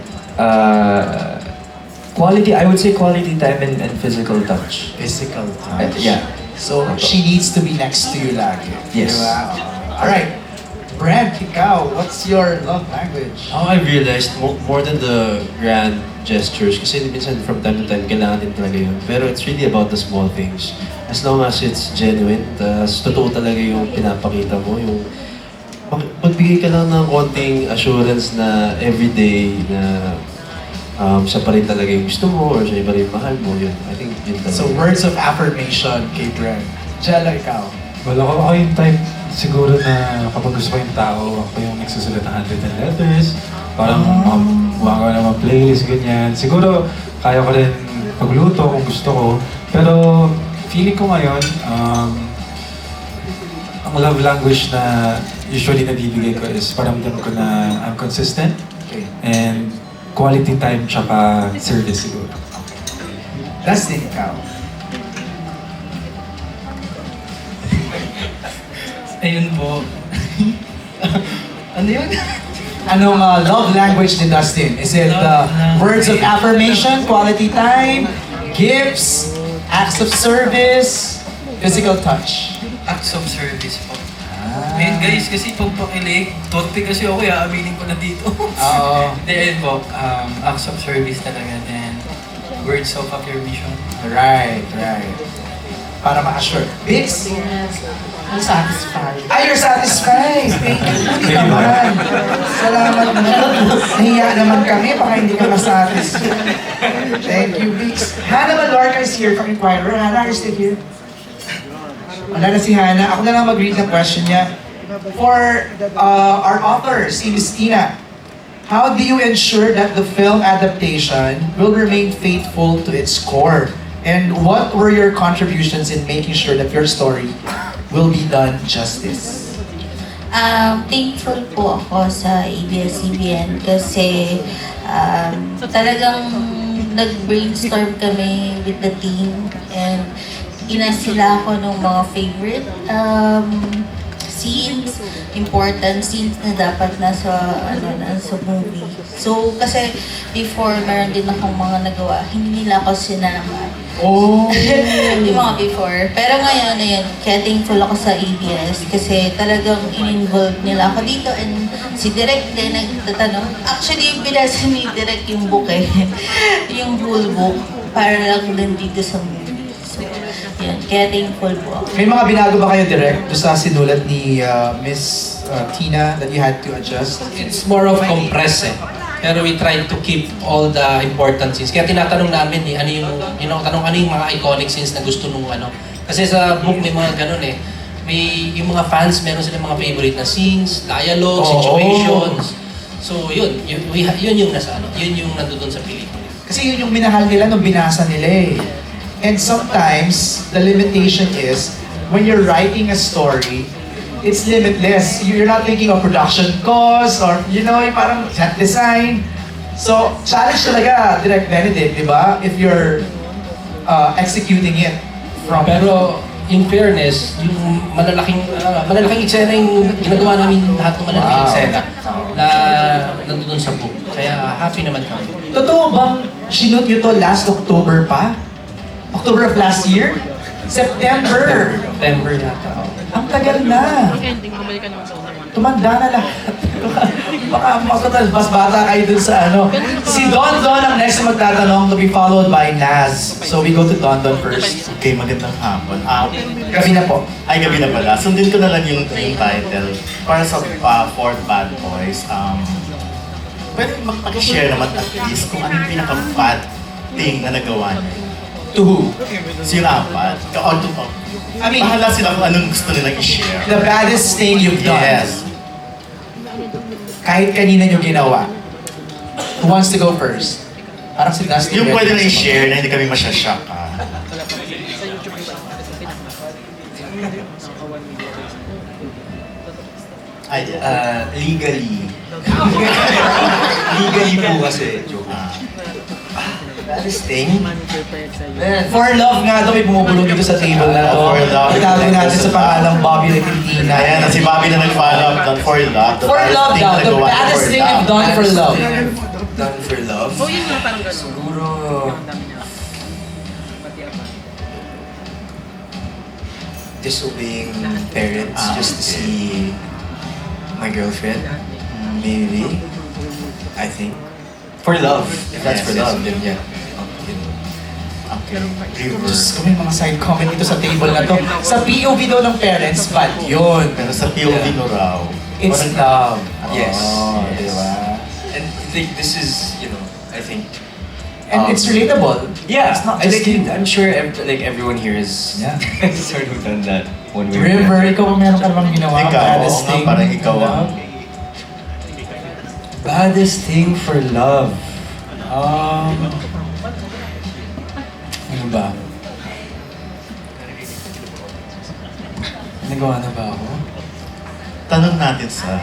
I would say quality time and physical touch. physical touch. Yeah. So she needs to be next to you lagi. Yes. Diba? Alright. Brent, ikaw, what's your love language? I realized more than the grand gestures, kasi minsan from time to time kailangan din talaga yun. Pero it's really about the small things. As long as it's genuine, totoo talaga yung pinapakita mo, yung magbigay ka lang ng konting assurance na everyday na siya pa rin talaga yung gusto mo or siya pa rin mahal mo, yun. I think yun talaga. So words of affirmation kay Brent. Jello, ikaw. Well, ako yung type siguro na kapag gusto ko yung tao, ako yung nagsusulat ng handwritten letters. Parang gumagawa ng mga playlist, ganyan. Siguro, kaya ko rin pagluto kung gusto ko. Pero feeling ko ngayon, ang love language na usually nabibigay ko is paramdam ko na I'm consistent. Okay. And quality time tsaka service siguro. Dustin, ikaw. Ayun po. Ano yun? Anong love language ni Dustin? Is it words of affirmation, quality time, gifts, acts of service, physical touch? Acts of service po. Ayun guys, kasi pagpakilig, torpe kasi ako, aminin ko na dito. Oo. Then po, acts of service talaga, then words of affirmation. Right. Para ma-assure. Bix? I'm satisfied. You're satisfied. Thank you naman. Salamat naman. Nahiya naman kami, baka hindi ka masatisfied. Thank you, Bix. Hannah Malorca is here from Inquirer. Hannah, are you still here? Wala na si Hannah. Ako na lang mag-read ng question niya. For our author, si Miss Tina, how do you ensure that the film adaptation will remain faithful to its core? And what were your contributions in making sure that your story will be done justice? Thankful po ako sa ABS-CBN kasi talagang nag-brainstorm kami with the team and inasila ako ng mga favorite scenes, important scenes na dapat nasa movie. So, kasi before, meron din akong mga nagawa, hindi nila ako sinama. Oh! Yung mga before. Pero ngayon, ayun, kaya thankful ako sa ABS kasi talagang in-involve nila ako dito and si Direk din nagtatanong. Actually, binasa ni Direk yung book yung whole book para lang din dito sa movie. So, yun, kaya thankful po ako. May mga binago ba kayo direct doon sa sinulat ni Miss Tina that you had to adjust? It's more of compress Pero we try to keep all the important scenes. Kaya tinatanong namin ano yung mga iconic scenes na gusto nung ano. Kasi sa book may mga ganun May yung mga fans meron silang mga favorite na scenes, dialogue, situations. So yun yung nasa yun yung nandoon sa pelikula. Kasi yun yung minahal nila nung binasa nila And sometimes, the limitation is, when you're writing a story, it's limitless. You're not thinking of production costs or, yung parang set design. So, challenge talaga, Direct Benedict, di ba? If you're executing it from... Pero, in fairness, yung malalaking eksena yung ginagawa namin lahat ng malalaking eksena na nandun sa book. Kaya happy naman kami. Totoo bang sinut nyo to last October pa? October of last year? September yata. Ang tagal na. Tumanda na lahat. Baka mas bata kayo dun sa Si Don ang next na magtatanong to be followed by Naz. So we go to Don first. Okay, magandang hapon. Gabi na po. Ay, gabi na pala. Sundin ko na lang yung title. Para sa Four Bad Boys, pwede mag-share naman at least kung ano yung pinaka-bad thing na nagawa niya. To who? Sila apat. I mean, bahala sila kung anong gusto nilang i-share. The baddest thing you've done. Yes. Kahit kanina nyo ginawa. Who wants to go first? Parang si Dustin. Yung pwede na i-share na hindi kami masyashock. Legally. Legally po kasi, joke. Baddest thing? For Love nga daw, may bumubulong dito sa table na to. For Love. Itawag natin sa pangalang Bobby Retintina. Ayan, si Bobby na nag-follow up. Done for Love. For Love daw, the baddest thing you've done for Love. Done for love? Oh, yun nga, parang gano'n. Siguro... disobeying parents just to see my girlfriend. Maybe. I think. For love. If that's for love, then yeah. Okay. Diyos ko, may mga side comment dito sa table na to. Sa POV daw ng parents, bad yun. Pero sa POV no raw. It's love. Yes. Oh, yes. diba? And I think this is, I think... And it's relatable. Yeah, It's not I just think you. I'm sure everyone here has sort of done that one way or River, another. ikaw kung meron ka namang ginawa. Ikaw, baddest oo nga, thing. parang ikaw ang... Baddest thing for love. Ano ba? Nagawa na ba ako? Tanong natin sa...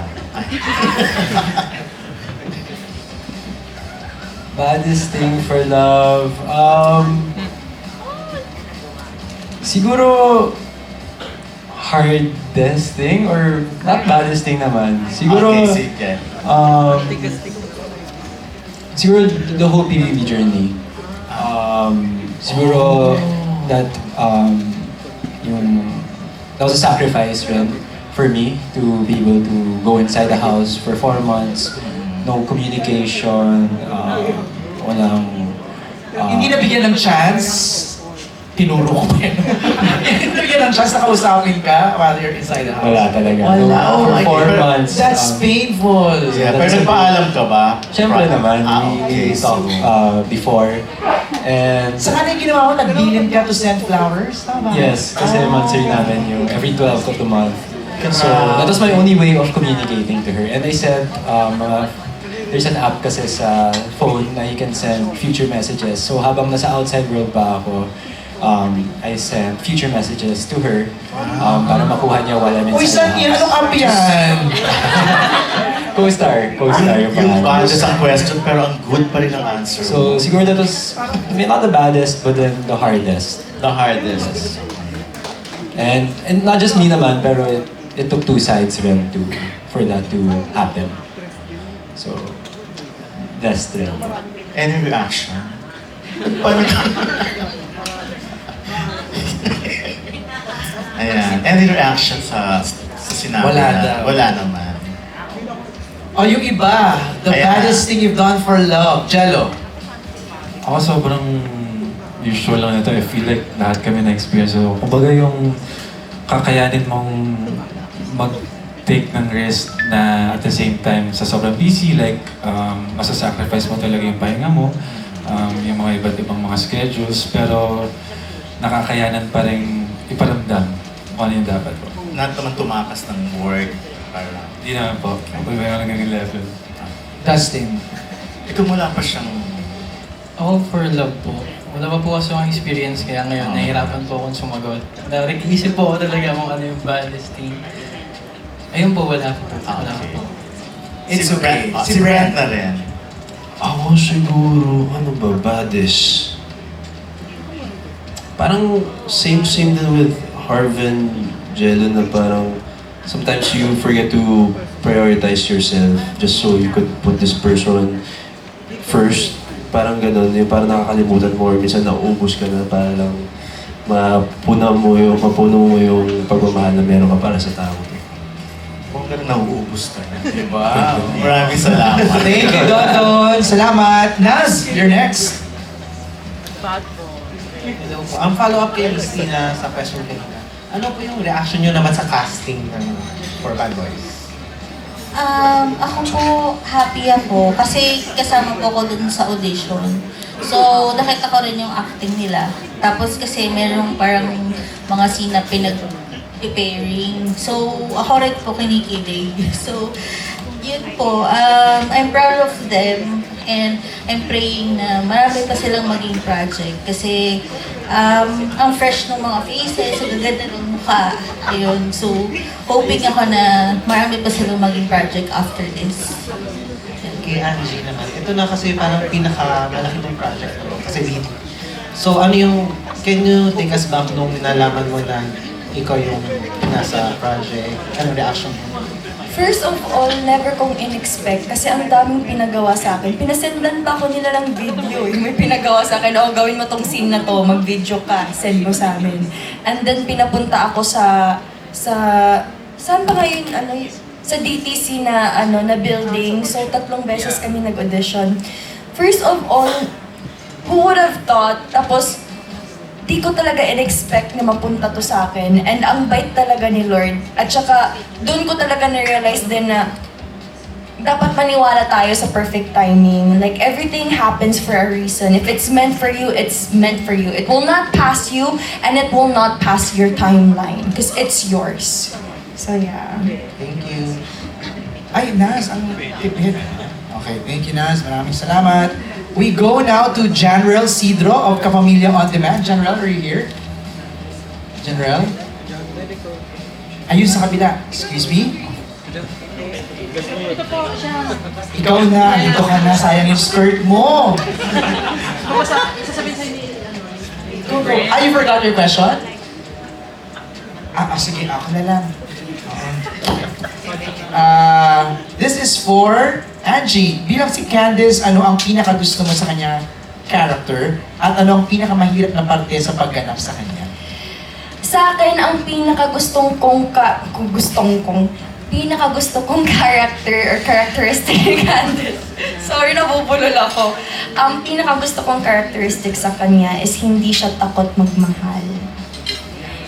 Baddest thing for love. Siguro hardest thing or not baddest thing naman. Siguro Okay, sige. siguro the whole PBB journey. Siguro that that was a sacrifice rin for me to be able to go inside the house for 4 months. No communication, walang... Hindi nabigyan ng chance, tinuro ko pa yan. Hindi nabigyan ng chance na kausapin ka while you're inside the house. Wala talaga. Wala. Oh my For 4 God. months. That's painful. Yeah, pero nagpaalam ka ba? Siyempre naman, Okay. we talked before. And Sa kanila ginawa mo, nagbilin ka to send flowers? Tama? yes, kasi monthly namin yung every 12th of the month. So that was my only way of communicating to her. And I said, there's an app kasi sa phone na you can send future messages. So habang nasa outside world pa ako, I sent future messages to her para makuha niya while I'm inside Uy, saan the yan? house. Anong app yan? Co-star Yung yung pangalan. baddest ang question, pero ang good pa rin ang answer. So siguro that was, I mean, not the baddest, but then the hardest. The hardest. And not just me naman, pero it took 2 sides rin for that to happen. So, best rin. Any reaction? Paano ka? Ayan. Any reaction sa sinabi Wala na? daw. Wala naman. O yung iba, the Ayan. baddest thing you've done for love. Jello. Ako sobrang usual lang nito. I feel like lahat kami na-experience. So, kumbaga yung kakayanin mong mag-take ng risk na at the same time sa sobrang busy, like masasacrifice mo talaga yung pahinga mo, yung mga iba't ibang mga schedules, pero nakakayanan pa rin iparamdam kung ano yung dapat po. Not naman tumakas ng work. Para... Hindi naman po. Kapag may naging level. Dustin. Ikaw wala pa siyang... Ako for love po. Wala pa po kasi akong experience kaya ngayon nahihirapan po akong sumagot. Nag-iisip po ako talaga kung ano yung baddest thing. Ayun po, wala po. Wala po. It's okay. Si Brent na rin. Ako siguro, ano ba, baddest? Parang same din with Harvin, Jello na parang sometimes you forget to prioritize yourself just so you could put this person first. Parang ganun, yung parang nakakalimutan mo or minsan nauubos ka na para lang mapuno mo yung pagmamahal na meron ka para sa tao. Kung gano'n nauubos ka na. Diba? Maraming salamat. Thank you, Don. Salamat. Naz, you're next. Hello po. Ang follow-up kay Christina sa question kanina, ano po yung reaction nyo naman sa casting ng For Bad Boys? Ako po, happy ako kasi kasama po ako dun sa audition. So, nakita ko rin yung acting nila. Tapos kasi merong parang mga scene na pinag-preparing. So, ako rin po kinikilig. So, yun po. I'm proud of them and I'm praying na marami pa silang maging project kasi ang fresh ng mga faces, so gaganda ng mukha. Ayun. So, hoping ako na marami pa silang maging project after this. Kay Angie naman, ito na kasi parang pinakamalaki ng project ko kasi lead. So ano yung, can you take us back nung nalaman mo na ikaw yung nasa project? Anong reaction mo? First of all, never kong in-expect kasi ang daming pinagawa sa akin. Pinasendan pa ako nila ng video. Yung may pinagawa sa akin, oh, gawin mo tong scene na to, mag-video ka, send mo sa amin. And then pinapunta ako sa saan ba ngayon, sa DTC na, na building. So 3 beses kami nag-audition. First of all, who would have thought, tapos di ko talaga in-expect na mapunta to sa akin. And ang bait talaga ni Lord. At saka, doon ko talaga na-realize din na dapat maniwala tayo sa perfect timing. Like, everything happens for a reason. If it's meant for you, it's meant for you. It will not pass you, and it will not pass your timeline. Because it's yours. So, yeah. Thank you. Ay, Naz, ang tipid. Okay, thank you, Naz. Maraming salamat. We go now to Janrel Cedro of Kapamilya On Demand. Janrel, are you here? Janrel? Ayun sa kabila. Excuse me? Ikaw na, dito ka na, sayang yung skirt mo. Go, go. You forgot your question? Sige, ako na lang. This is for Angie. Bilang si Candice, ano ang pinakagusto mo sa kanya character? At ano ang pinakamahirap na parte sa pagganap sa kanya? Sa akin, ang pinakagusto kong character or characteristic ni Candice. Sorry, nabubulol ako. Ang pinakagusto kong characteristic sa kanya is hindi siya takot magmahal.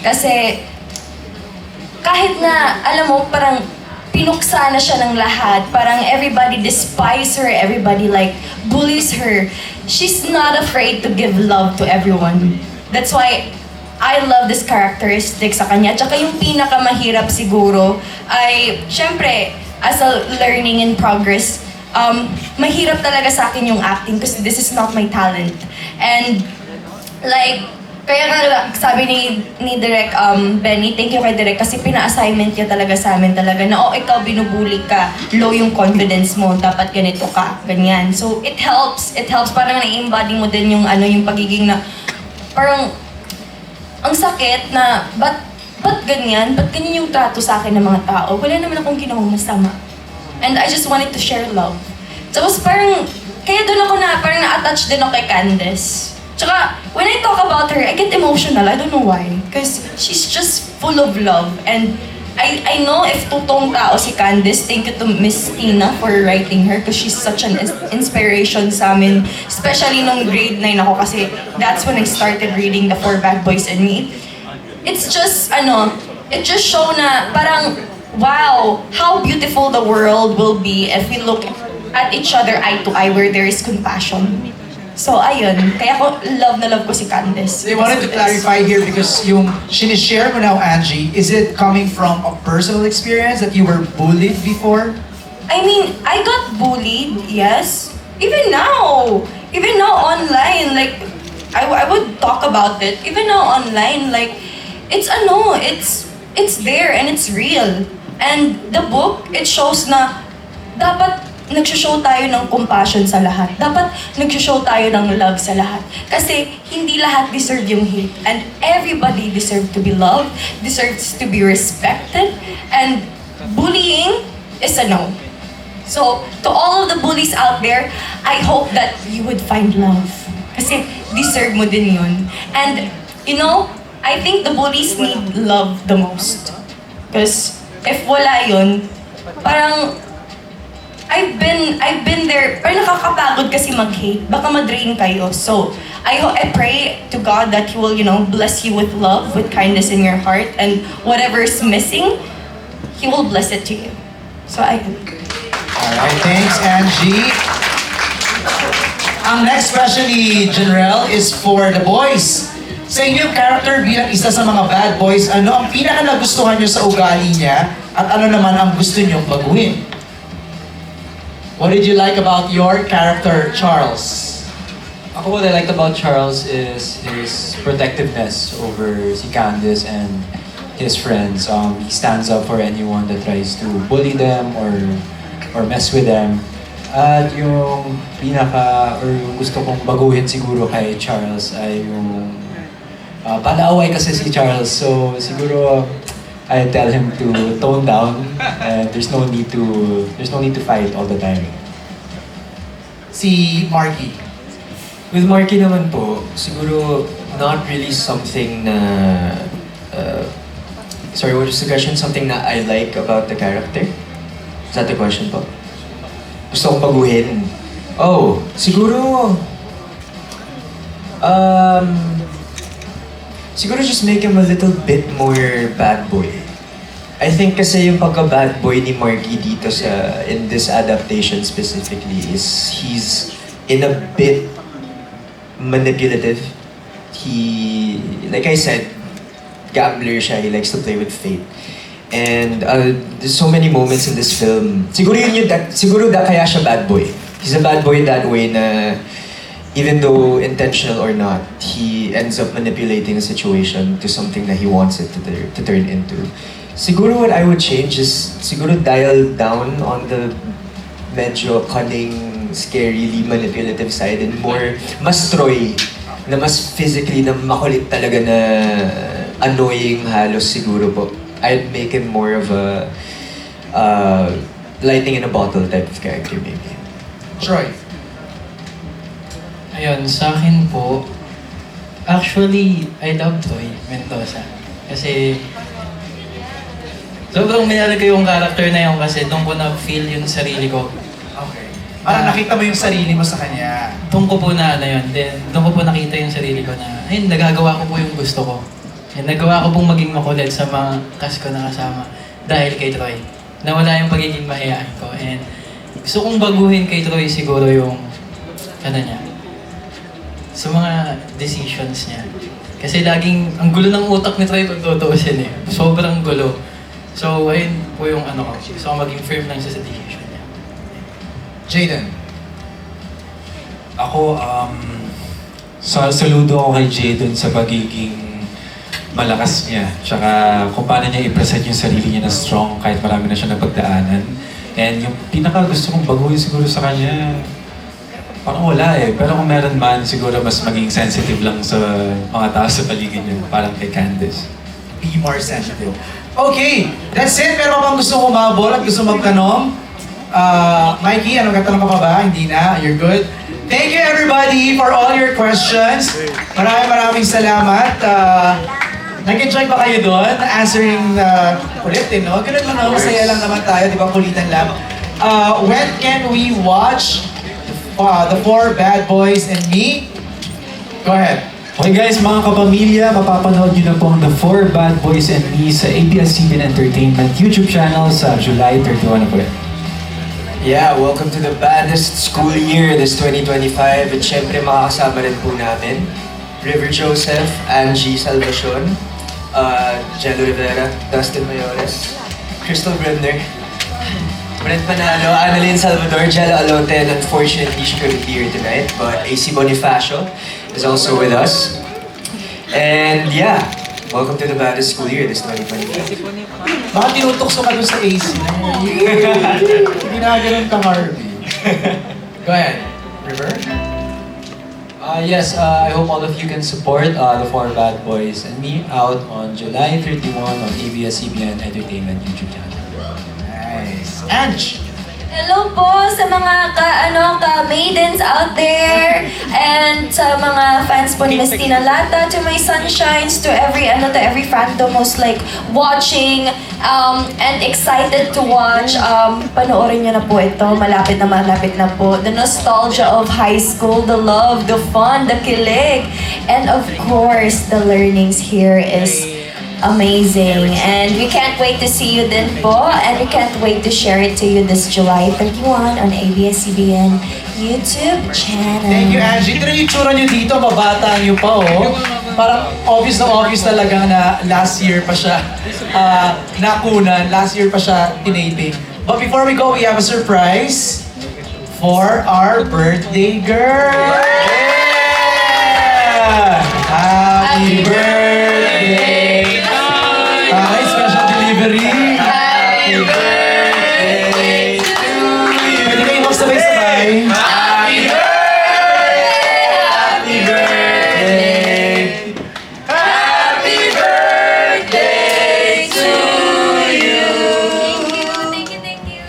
Kasi, kahit na, alam mo, parang pinuksa na siya ng lahat. Parang everybody despise her, everybody like bullies her. She's not afraid to give love to everyone. That's why I love this characteristic sa kanya. Tsaka yung pinakamahirap siguro ay, syempre, as a learning in progress, mahirap talaga sa akin yung acting because this is not my talent. And like, kaya nga sabi ni Direk Benny, thank you kay Direk kasi pina-assignment niya talaga sa amin talaga na ikaw binubuli ka, low yung confidence mo, dapat ganito ka, ganyan. So it helps parang na-embody mo din yung yung pagiging na parang ang sakit na ba't ganyan yung trato sa akin ng mga tao, wala naman akong ginawang masama. And I just wanted to share love. Tapos parang, kaya doon ako na, parang na-attach din ako kay Candice. Tsaka, when I talk about her, I get emotional. I don't know why. Because she's just full of love. And I know if totoong tao si Candice, thank you to Miss Tina for writing her because she's such an inspiration sa amin. Especially nung grade 9 ako kasi that's when I started reading The Four Bad Boys and Me. It's just, it just show na parang, wow, how beautiful the world will be if we look at each other eye to eye where there is compassion. So, ayun. Kaya love na love ko si Candice. They wanted to clarify here because yung sinishare mo now, Angie, is it coming from a personal experience that you were bullied before? I mean, I got bullied, yes. Even now online, like, I would talk about it. Even now online, like, it's there and it's real. And the book, it shows na dapat nag-show tayo ng compassion sa lahat. Dapat nag-show tayo ng love sa lahat. Kasi hindi lahat deserve yung hate. And everybody deserves to be loved, deserves to be respected. And bullying is a no. So, to all of the bullies out there, I hope that you would find love. Kasi deserve mo din yun. And, I think the bullies need love the most. Because if wala yun, parang I've been there, pero nakakapagod kasi mag-hate. Baka ma-drain kayo. So, I pray to God that He will, bless you with love, with kindness in your heart, and whatever's missing, He will bless it to you. So, Alright, thanks, Angie. Ang next question ni General is for the boys. Sa inyong character bilang isa sa mga bad boys, ano ang pinaka-nagustuhan nyo sa ugali niya at ano naman ang gusto nyong baguhin? What did you like about your character, Charles? What I liked about Charles is his protectiveness over si Candice and his friends. He stands up for anyone that tries to bully them or mess with them. At yung yung gusto kong baguhin siguro kay Charles ay yung palaaway kasi si Charles. So siguro I tell him to tone down and there's no need to fight all the time. Si Marky. With Marky naman po, siguro not really something na sorry, what was the question? Something na I like about the character? Is that the question po? Gusto kong baguhin. Oh, siguro siguro just make him a little bit more bad boy. I think kasi yung pagka-bad boy ni Marky dito in this adaptation specifically is he's in a bit manipulative. He, like I said, gambler siya. He likes to play with fate. And there's so many moments in this film. Siguro kaya siya bad boy. He's a bad boy that way na even though intentional or not, he ends up manipulating a situation to something that he wants it to turn into. Siguro what I would change is siguro dial down on the medyo cunning, scarily manipulative side and more mas Troy na mas physically na makulit talaga na annoying halos siguro po. I'd make him more of a lightning in a bottle type of character maybe. Troy. Ayun, sa akin po, actually, I love Troy Mendoza. Kasi, sobrang minahal ko yung character na yun kasi doon ko na-feel yung sarili ko. Okay. Parang nakita mo yung sarili mo sa kanya. Doon ko po na ano yun. Then, doon ko po nakita yung sarili ko na, ayun, nagagawa ko po yung gusto ko. And nagawa ko pong maging makulit sa mga cast ko na kasama dahil kay Troy. Nawala yung pagiging mahiyaan ko. And gusto kong baguhin kay Troy siguro yung, ano niya, sa mga decisions niya. Kasi laging, ang gulo ng utak ni Troy pag tutuusin eh. Sobrang gulo. So, ayun po yung ano ko. Gusto ko maging firm lang siya sa decision niya. Jaden. Ako, saludo ako kay Jaden sa pagiging malakas niya. Tsaka kung paano niya i-present yung sarili niya na strong kahit marami na siya napagdaanan. And yung pinaka gusto kong baguhin siguro sa kanya, parang wala eh. Pero kung meron man, siguro mas maging sensitive lang sa mga tao sa paligid niya. Parang kay Candice. Be more sensitive. Okay, that's it. Pero bang gusto mo umabol at gusto magtanong? Mikey, anong katanong ka pa ba? Hindi na? You're good? Thank you everybody for all your questions. Maraming salamat. Nag-enjoy ba kayo doon? Answering ulit eh, no? Ganun lang naman, masaya lang naman tayo, di ba? Kulitan lang. When can we watch The Four Bad Boys and Me? Go ahead. Okay guys, mga kapamilya, mapapanood nyo na po ang The Four Bad Boys and Me sa ABS-CBN Entertainment YouTube channel sa July 31 na po yan. Yeah, welcome to the baddest school year this 2025. At syempre makakasama rin po namin River Joseph, Angie Salvacion, Jello Rivera, Dustin Mayores, Crystal Brenner, Brent Manalo, Annalyn Salvador, Jello Alote, and unfortunately she couldn't be here tonight, but AC Bonifacio is also with us. And yeah, welcome to the baddest school year this 2025. Baka tinutokso ka dun sa AC. Ginaganon ka, Harvey. Go ahead, River. Yes, I hope all of you can support The Four Bad Boys and Me out on July 31 on ABS-CBN Entertainment YouTube channel. Nice. Ange! Hello po sa mga ka-maidens out there and sa mga fans po ni Miss Tina Lata, to my sunshines, to every fandom who's like watching and excited to watch. Panoorin niyo na po ito. Malapit na po. The nostalgia of high school, the love, the fun, the kilig, and of course, the learnings here is amazing. And we can't wait to see you din po. And we can't wait to share it to you this July 31 on ABS-CBN YouTube channel. Thank you, Angie. Ito na yung tsura nyo dito, babata nyo pa, oh. Parang obvious talaga na last year pa siya nakunan, last year pa siya tinaping. But before we go, we have a surprise for our birthday girl! Yeah! Happy birthday! Special delivery! Happy birthday to you! Pwede kayo magsabay-sabay? Happy birthday! Happy birthday! Happy birthday to you! Thank you.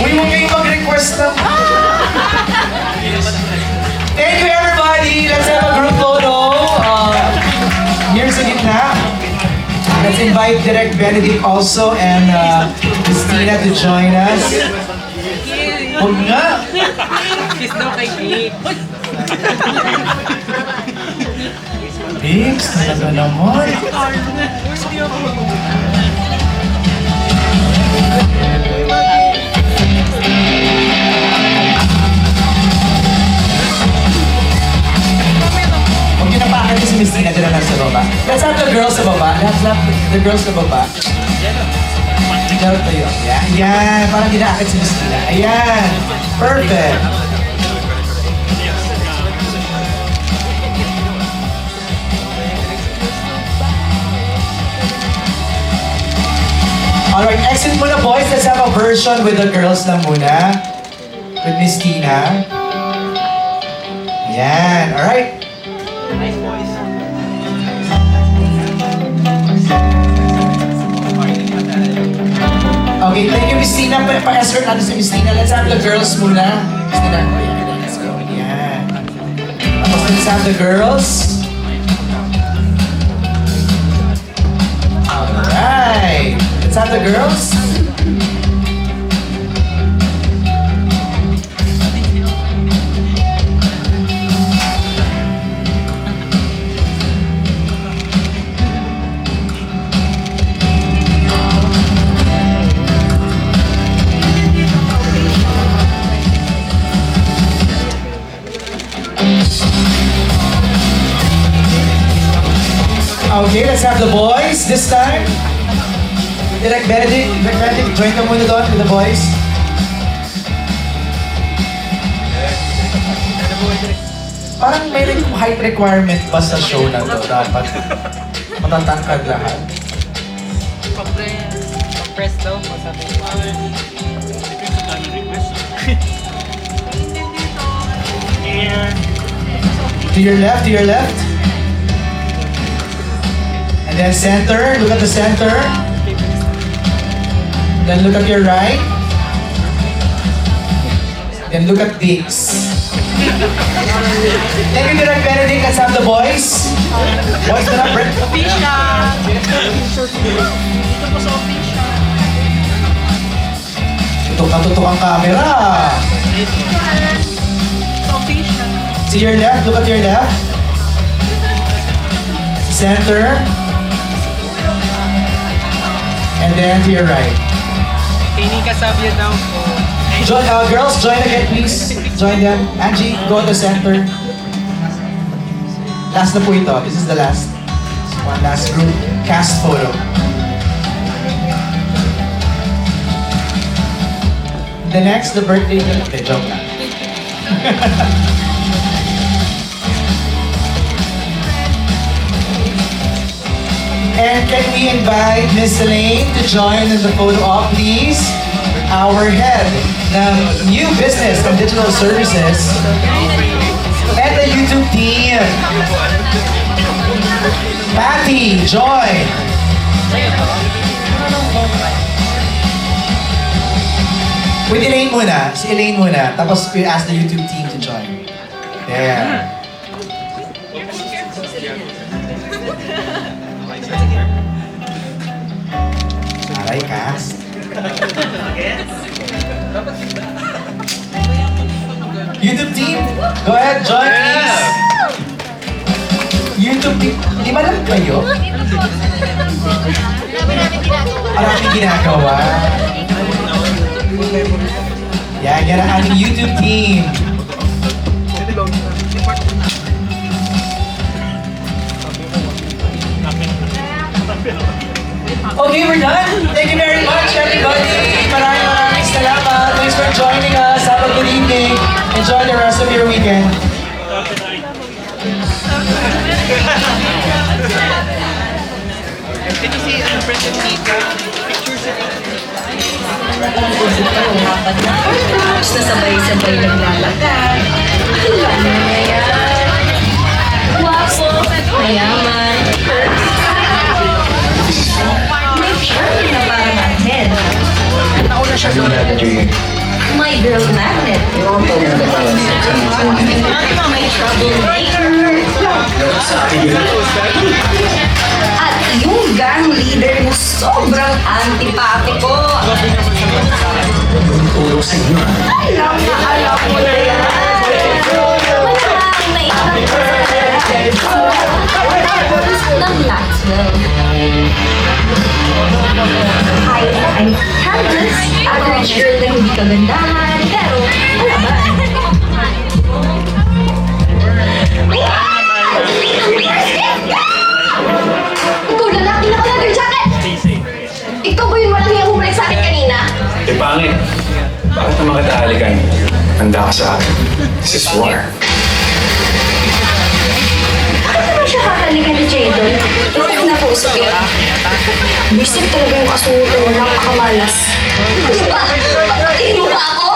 Uy, huwag kayong mag-request ng... Thank you everybody! Let's have a group photo. Here's the gitna. Let's invite Direct Benedict also and Christina to join us. Huwag nga! Kiss daw kay Kate. Biggs, talaga naman. Huwag niyo napakit si Miss Tina dyan lang sa baba. Let's have the girls sa baba. Let's have the girls sa baba. Diyan tayo. Ayan, ayan. Parang dinakit si Miss Tina. Ayan. Perfect. Alright, exit muna boys. Let's have a version with the girls lang muna. With Miss Tina. Yan, alright. Okay, thank you, Miss Tina. Pa-escort natin si Miss Tina. Let's have the girls muna. Miss Tina, let's go. Yan. Tapos let's have the girls. Alright. Let's have the girls. Okay, let's have the boys this time. Direct Benedict, join ka muna doon with the boys. Parang may height requirement ba sa show na to? Dapat matatangkad lahat. Press daw po sabi. To your left, to your left. And then center, look at the center. Then look at your right. Then look at Dix. Thank you, Direct Benedict. Let's have the boys. Boys, na break. Tutok ang camera. To your left, look at your left. Center. And then to your right. Ini kasabi daw po. Join, girls, join again, please. Join them. Angie, go to the center. Last na po ito. This is the last. One last group cast photo. The next, the birthday. Okay, joke lang. And can we invite Miss Elaine to join in the photo op, please? Our head ng new business and digital services and the YouTube team. Patty, join. With Elaine muna. Si Elaine muna. Tapos we ask the YouTube team to join. There. Aray, cast. YouTube team, go ahead, join please. YouTube team, 5 lang kayo? Maraming ginagawa. Yan ang ating YouTube team. Okay, we're done. Thank you very much, everybody. Maraming salamat. Thanks for joining us. Have a good evening. Enjoy the rest of your weekend. Can you see the friend of Nika? Pictures of Tapos na sabay-sabay naglalakad. Alam mo na yan. Guwapo, mayaman. Make sure na parang ahead. Nauna siya doon. My girl magnet. My troublemaker. At yung gang leader mo sobrang antipatiko. Alam mo na yan. Walang naisang ng Maxwell. I'm Candace, average girl na hindi kagandahan, pero alaban. Ikaw lalaki na leather jacket! Ikaw ba yung walang hiyang humalik sa akin kanina? Eh, pangit. Bakit naman kita halikan? Handa ka sa akin. This is war. Bakit naman siya kakalikan ni Jadon? Isak na po sige. Bisip talaga yung kasuotan mo, napakamalas. Diba? Patayin mo ba ako?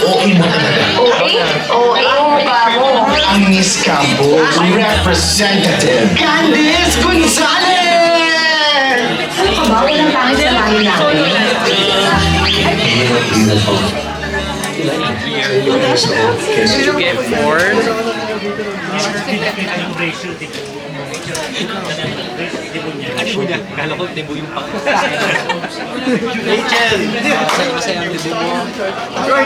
Okay mo talaga. Okay? Oo, yung mukha mo. Ang Miss Campo representative. Candice Gonzalez! Ano ka ba? Walang pangit sa bahay namin. Beautiful. Get bored? Kala ko, debo yung pang... Rachel! Masaya ang debo mo. Joy!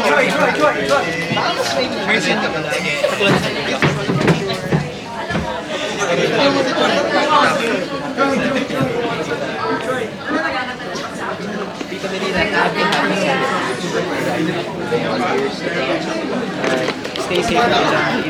Stay safe.